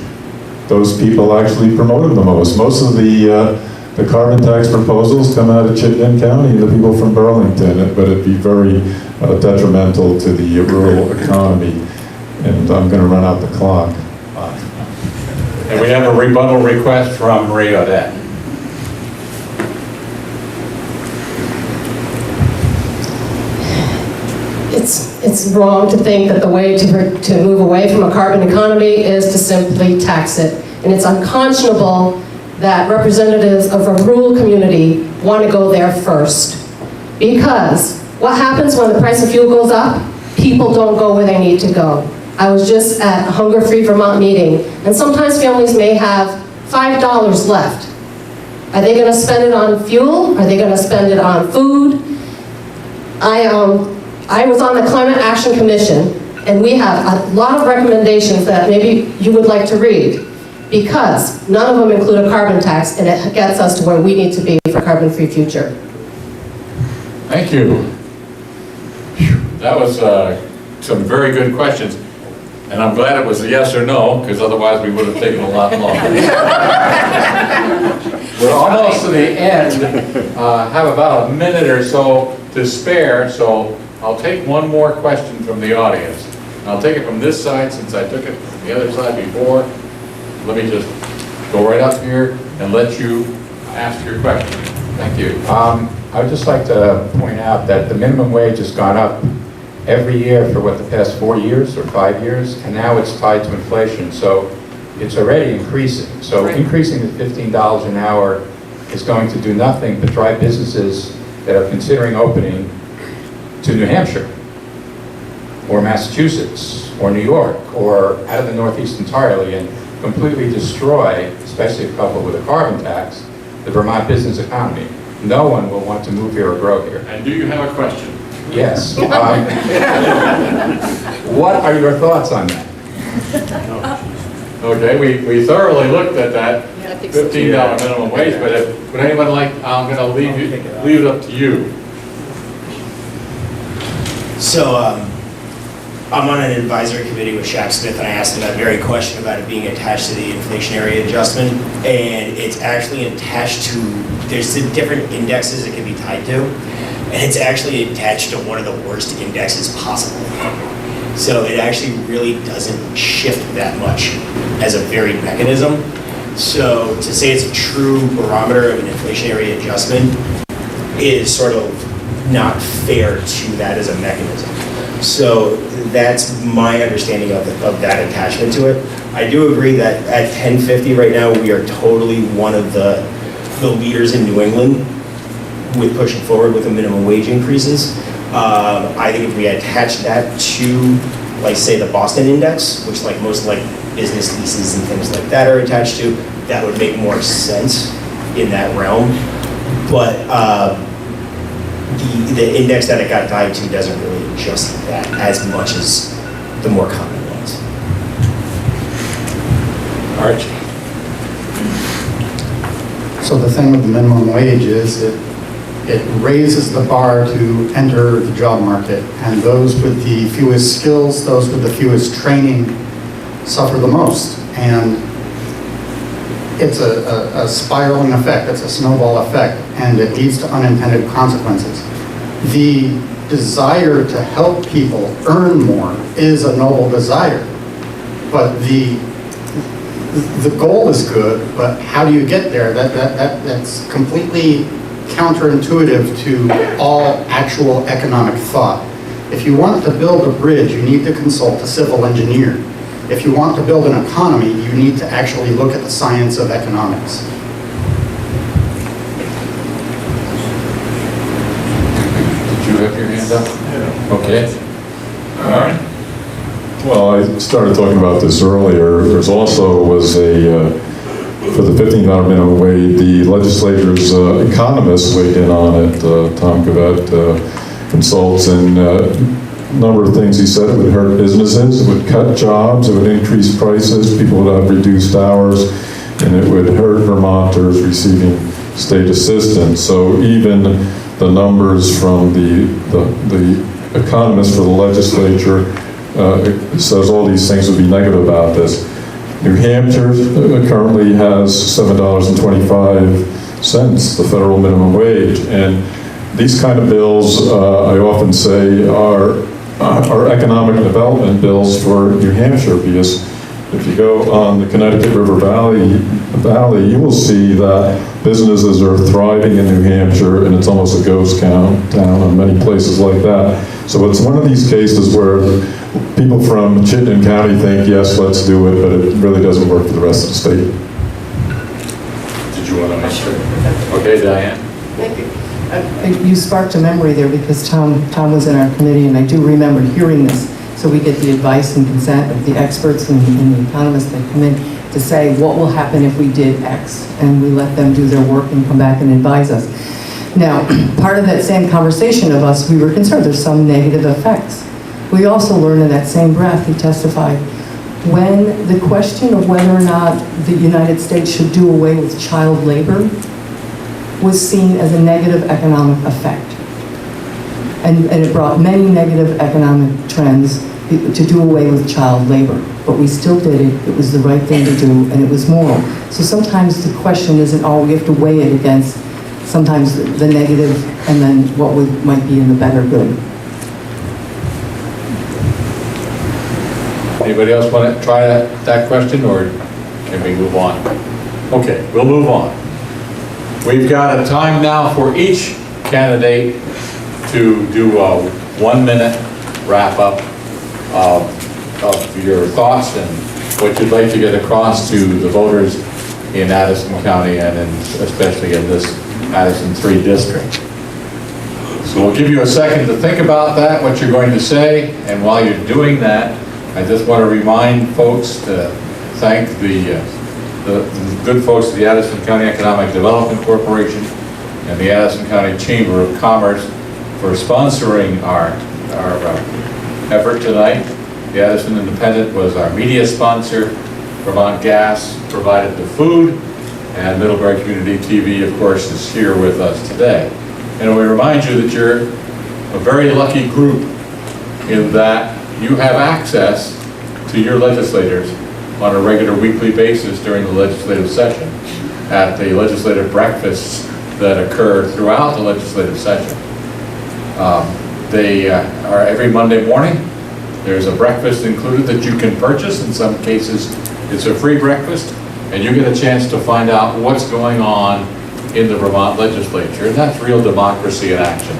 those people actually promoted the most. Most of the carbon tax proposals come out of Chittenden County, the people from Burlington, but it'd be very detrimental to the rural economy. And I'm going to run out the clock. And we have a rebuttal request from Ray Audette. It's wrong to think that the way to move away from a carbon economy is to simply tax it. And it's unconscionable that representatives of a rural community want to go there first. Because what happens when the price of fuel goes up? People don't go where they need to go. I was just at a Hunger Free Vermont meeting, and sometimes families may have $5 left. Are they going to spend it on fuel? Are they going to spend it on food? I was on the Climate Action Commission, and we have a lot of recommendations that maybe you would like to read, because none of them include a carbon tax, and it gets us to where we need to be for a carbon-free future. Thank you. That was some very good questions. And I'm glad it was a yes or no, because otherwise we would have taken a lot longer. We're almost to the end. Have about a minute or so to spare, so I'll take one more question from the audience. I'll take it from this side since I took it from the other side before. Let me just go right up here and let you ask your question. Thank you. I would just like to point out that the minimum wage has gone up every year for what, the past 4 years or 5 years, and now it's tied to inflation, so it's already increasing. So increasing to $15 an hour is going to do nothing but drive businesses that are considering opening to New Hampshire, or Massachusetts, or New York, or out of the Northeast entirely, and completely destroy, especially if coupled with a carbon tax, the Vermont business economy. No one will want to move here or grow here. And do you have a question? Yes. What are your thoughts on that? Okay, we thoroughly looked at that Yeah, I think so. $15 minimum wage, but would anyone like, I'm going to leave it up to you. So, I'm on an advisory committee with Shaq Smith, and I asked him that very question about it being attached to the inflationary adjustment, and it's actually attached to, there's the different indexes it can be tied to, and it's actually attached to one of the worst indexes possible. So it actually really doesn't shift that much as a varied mechanism. So to say it's a true barometer of an inflationary adjustment is sort of not fair to that as a mechanism. So that's my understanding of that attachment to it. I do agree that at 1050 right now, we are totally one of the leaders in New England with pushing forward with the minimum wage increases. I think if we attach that to, like, say, the Boston index, which like most like business leases and things like that are attached to, that would make more sense in that realm. But the index that it got tied to doesn't really adjust that as much as the more common ones. Archie. So the thing with the minimum wage is it raises the bar to enter the job market, and those with the fewest skills, those with the fewest training suffer the most. And it's a spiraling effect, it's a snowball effect, and it leads to unintended consequences. The desire to help people earn more is a noble desire, but the goal is good, but how do you get there? That's completely counterintuitive to all actual economic thought. If you want to build a bridge, you need to consult a civil engineer. If you want to build an economy, you need to actually look at the science of economics. Did you have your hand up? Yeah. Okay. All right. Well, I started talking about this earlier. There's also was for the $15 minimum wage, the legislature's economists weighed in on it. Tom Cavett consults, and a number of things he said. It would hurt businesses, it would cut jobs, it would increase prices, people would have reduced hours, and it would hurt Vermonters receiving state assistance. So even the numbers from the economists for the legislature says all these things would be negative about this. New Hampshire currently has $7.25, the federal minimum wage, and these kind of bills, I often say, are economic development bills for New Hampshire, because if you go on the Connecticut River Valley, you will see that businesses are thriving in New Hampshire, and it's almost a ghost town in many places like that. So it's one of these cases where people from Chittenden County think, yes, let's do it, but it really doesn't work for the rest of the state. Did you want to answer? Okay, Diane. Thank you. You sparked a memory there, because Tom was in our committee, and I do remember hearing this. So we get the advice and consent of the experts and the economists that come in to say, what will happen if we did X? And we let them do their work and come back and advise us. Now, part of that same conversation of us, we were concerned there's some negative effects. We also learned in that same breath, he testified, when the question of whether or not the United States should do away with child labor was seen as a negative economic effect. And it brought many negative economic trends to do away with child labor. But we still did it. It was the right thing to do, and it was moral. So sometimes the question isn't, we have to weigh it against sometimes the negative and then what might be in the better good. Anybody else want to try that question, or can we move on? Okay, we'll move on. We've got a time now for each candidate to do a 1-minute wrap-up of your thoughts and what you'd like to get across to the voters in Addison County and especially in this Addison 3 district. So we'll give you a second to think about that, what you're going to say, and while you're doing that, I just want to remind folks to thank the good folks of the Addison County Economic Development Corporation and the Addison County Chamber of Commerce for sponsoring our effort tonight. The Addison Independent was our media sponsor. Vermont Gas provided the food, and Middlebury Community TV, of course, is here with us today. And we remind you that you're a very lucky group in that you have access to your legislators on a regular weekly basis during the legislative session at the legislative breakfasts that occur throughout the legislative session. They are every Monday morning. There's a breakfast included that you can purchase. In some cases, it's a free breakfast, and you get a chance to find out what's going on in the Vermont legislature, and that's real democracy in action.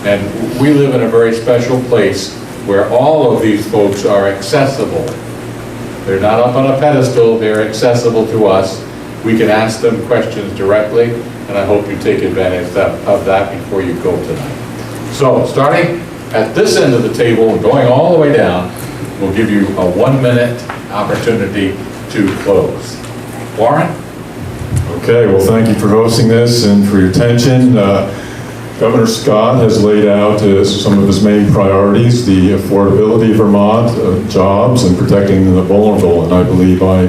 And we live in a very special place where all of these folks are accessible. They're not up on a pedestal, they're accessible to us. We can ask them questions directly, and I hope you take advantage of that before you go tonight. So, starting at this end of the table and going all the way down, we'll give you a 1-minute opportunity to close. Warren? Okay, well, thank you for hosting this and for your attention. Governor Scott has laid out some of his main priorities, the affordability of Vermont, jobs, and protecting the vulnerable, and I believe I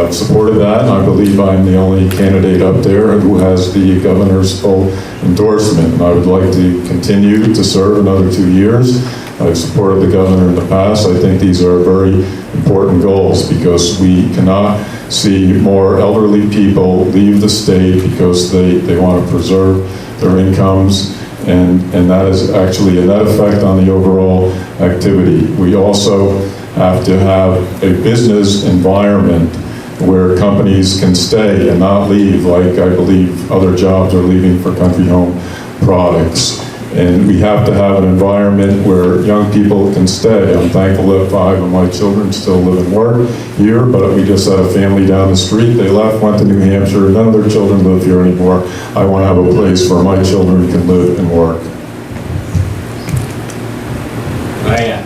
supported that, and I believe I'm the only candidate up there who has the governor's full endorsement, and I would like to continue to serve another 2 years. I've supported the governor in the past. I think these are very important goals because we cannot see more elderly people leave the state because they want to preserve their incomes, and that is actually a net effect on the overall activity. We also have to have a business environment where companies can stay and not leave, like I believe other jobs are leaving for country home products. And we have to have an environment where young people can stay. I'm thankful that 5 of my children still live and work here, but we just had a family down the street. They left, went to New Hampshire. None of their children live here anymore. I want to have a place where my children can live and work. Diane.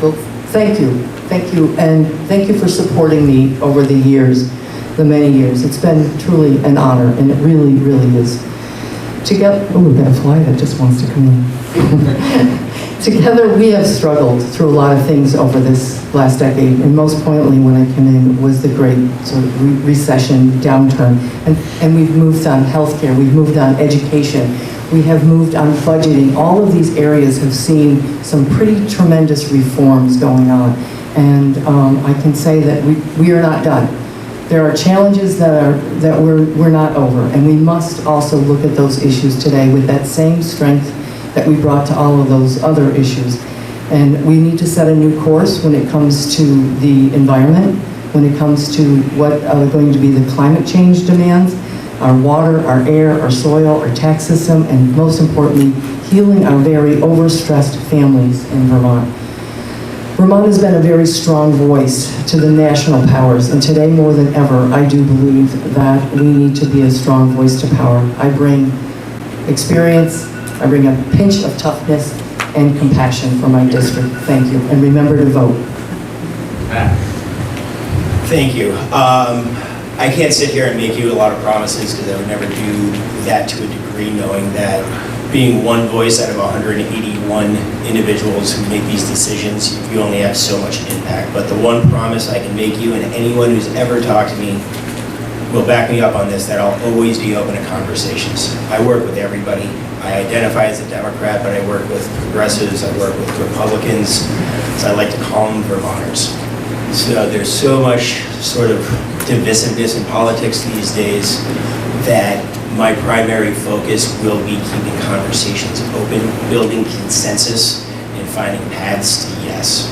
Well, thank you, and thank you for supporting me over the years, the many years. It's been truly an honor, and it really, really is. Together, oh, we've got a fly that just wants to come in. Together, we have struggled through a lot of things over this last decade, and most poignantly when I came in was the great sort of recession, downturn, and we've moved on healthcare, we've moved on education, we have moved on budgeting. All of these areas have seen some pretty tremendous reforms going on, and I can say that we are not done. There are challenges that we're not over, and we must also look at those issues today with that same strength that we brought to all of those other issues. And we need to set a new course when it comes to the environment, when it comes to what are going to be the climate change demands, our water, our air, our soil, our tax system, and most importantly, healing our very overstressed families in Vermont. Vermont has been a very strong voice to the national powers, and today more than ever, I do believe that we need to be a strong voice to power. I bring experience, I bring a pinch of toughness and compassion for my district. Thank you, and remember to vote. Thank you. I can't sit here and make you a lot of promises because I would never do that to a degree, knowing that being one voice out of 181 individuals who make these decisions, you only have so much impact. But the one promise I can make you, and anyone who's ever talked to me will back me up on this, that I'll always be open to conversations. I work with everybody. I identify as a Democrat, but I work with progressives, I work with Republicans, so I like to call them Vermonters. So there's so much sort of divisiveness in politics these days that my primary focus will be keeping conversations open, building consensus, and finding paths to yes.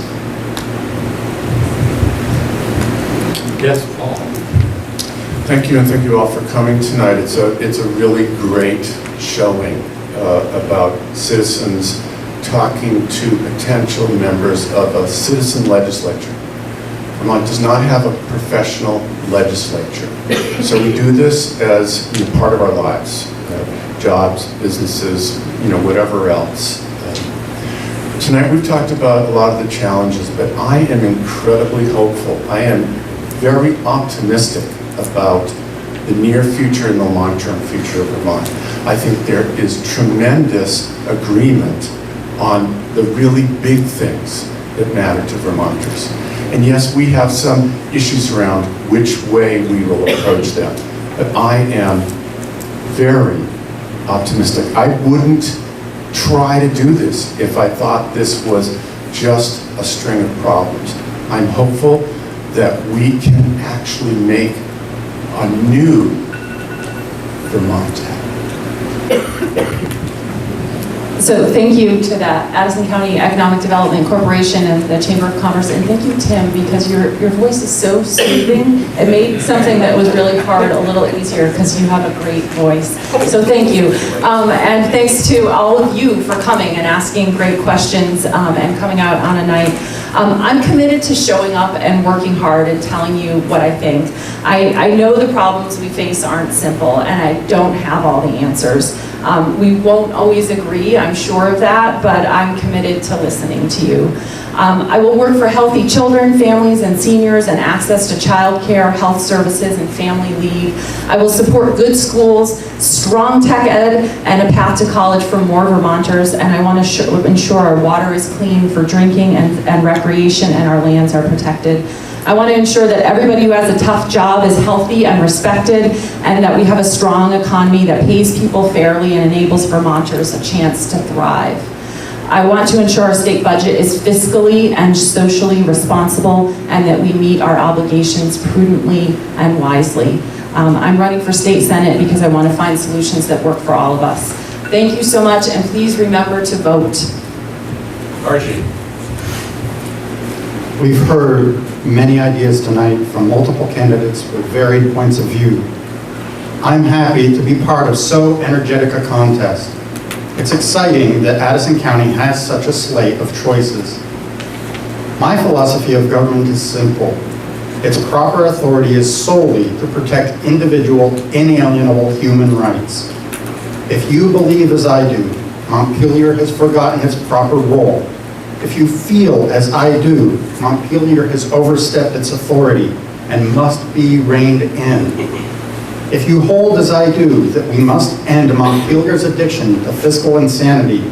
Yes, Paul. Thank you, and thank you all for coming tonight. It's a really great showing about citizens talking to potential members of a citizen legislature. Vermont does not have a professional legislature, so we do this as part of our lives, jobs, businesses, whatever else. Tonight we've talked about a lot of the challenges, but I am incredibly hopeful. I am very optimistic about the near future and the long-term future of Vermont. I think there is tremendous agreement on the really big things that matter to Vermonters. And yes, we have some issues around which way we will approach them, but I am very optimistic. I wouldn't try to do this if I thought this was just a string of problems. I'm hopeful that we can actually make a new Vermont happen. So thank you to the Addison County Economic Development Corporation and the Chamber of Commerce, and thank you, Tim, because your voice is so soothing. It made something that was really hard a little easier because you have a great voice. So thank you. And thanks to all of you for coming and asking great questions and coming out on a night. I'm committed to showing up and working hard and telling you what I think. I know the problems we face aren't simple, and I don't have all the answers. We won't always agree, I'm sure of that, but I'm committed to listening to you. I will work for healthy children, families, and seniors, and access to childcare, health services, and family leave. I will support good schools, strong tech ed, and a path to college for more Vermonters, and I want to ensure our water is clean for drinking and recreation, and our lands are protected. I want to ensure that everybody who has a tough job is healthy and respected, and that we have a strong economy that pays people fairly and enables Vermonters a chance to thrive. I want to ensure our state budget is fiscally and socially responsible, and that we meet our obligations prudently and wisely. I'm running for state senate because I want to find solutions that work for all of us. Thank you so much, and please remember to vote. Archie. We've heard many ideas tonight from multiple candidates with varied points of view. I'm happy to be part of so energetic a contest. It's exciting that Addison County has such a slate of choices. My philosophy of government is simple. Its proper authority is solely to protect individual, inalienable human rights. If you believe as I do, Montpelier has forgotten its proper role. If you feel as I do, Montpelier has overstepped its authority and must be reined in. If you hold as I do that we must end Montpelier's addiction to fiscal insanity,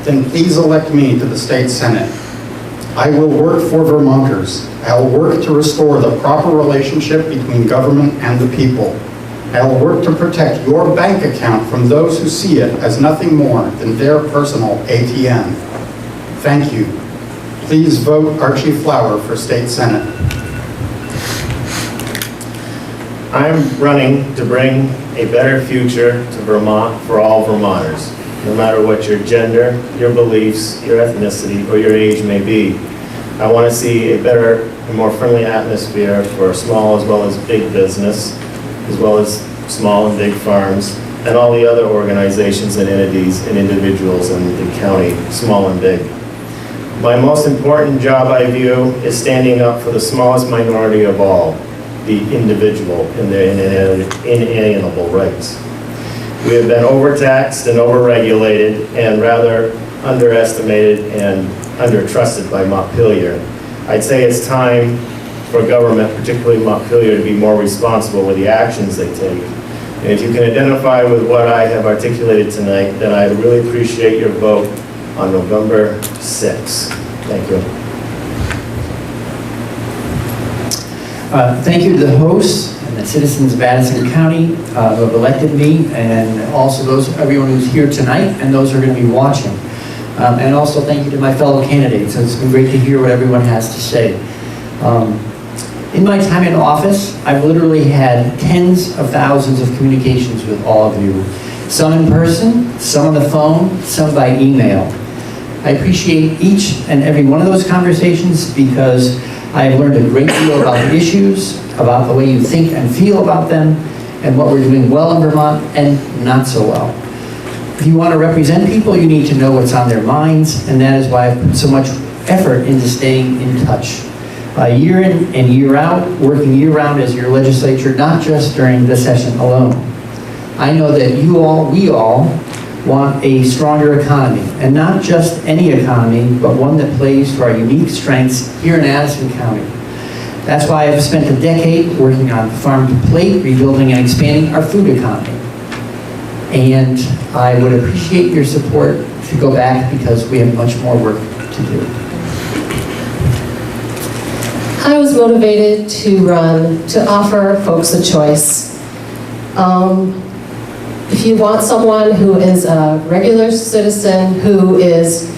then please elect me to the state senate. I will work for Vermonters. I will work to restore the proper relationship between government and the people. I will work to protect your bank account from those who see it as nothing more than their personal ATM. Thank you. Please vote Archie Flower for state senate. I'm running to bring a better future to Vermont for all Vermonters, no matter what your gender, your beliefs, your ethnicity, or your age may be. I want to see a better and more friendly atmosphere for small as well as big business, as well as small and big farms, and all the other organizations and entities and individuals in the county, small and big. My most important job, I view, is standing up for the smallest minority of all, the individual and their inalienable rights. We have been overtaxed and overregulated and rather underestimated and undertrusted by Montpelier. I'd say it's time for government, particularly Montpelier, to be more responsible with the actions they take. And if you can identify with what I have articulated tonight, then I'd really appreciate your vote on November 6th. Thank you. Thank you to the hosts and the citizens of Addison County who have elected me, and also everyone who's here tonight and those who are going to be watching. And also thank you to my fellow candidates. It's been great to hear what everyone has to say. In my time in office, I've literally had tens of thousands of communications with all of you. Some in person, some on the phone, some by email. I appreciate each and every one of those conversations because I have learned a great deal about issues, about the way you think and feel about them, and what we're doing well in Vermont and not so well. If you want to represent people, you need to know what's on their minds, and that is why I've put so much effort into staying in touch. Year in and year out, working year-round as your legislature, not just during the session alone. I know that we all want a stronger economy, and not just any economy, but one that plays to our unique strengths here in Addison County. That's why I've spent a decade working on Farm to Plate, rebuilding and expanding our food economy. And I would appreciate your support to go back, because we have much more work to do. I was motivated to run to offer folks a choice. If you want someone who is a regular citizen, who is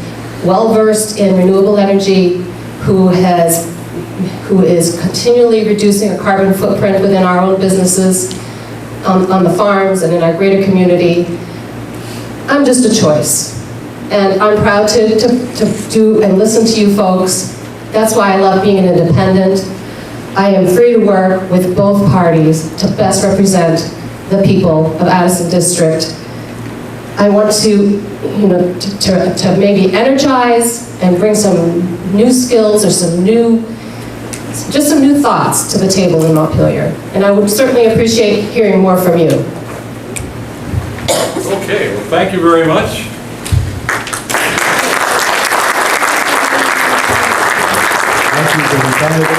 well-versed in renewable energy, who is continually reducing a carbon footprint within our own businesses, on the farms and in our greater community, I'm just a choice. And I'm proud to do and listen to you folks. That's why I love being an independent. I am free to work with both parties to best represent the people of Addison District. I want to, to maybe energize and bring some new skills or some new thoughts to the table in Montpelier. And I would certainly appreciate hearing more from you. Okay, well, thank you very much. Thank you for the candidate.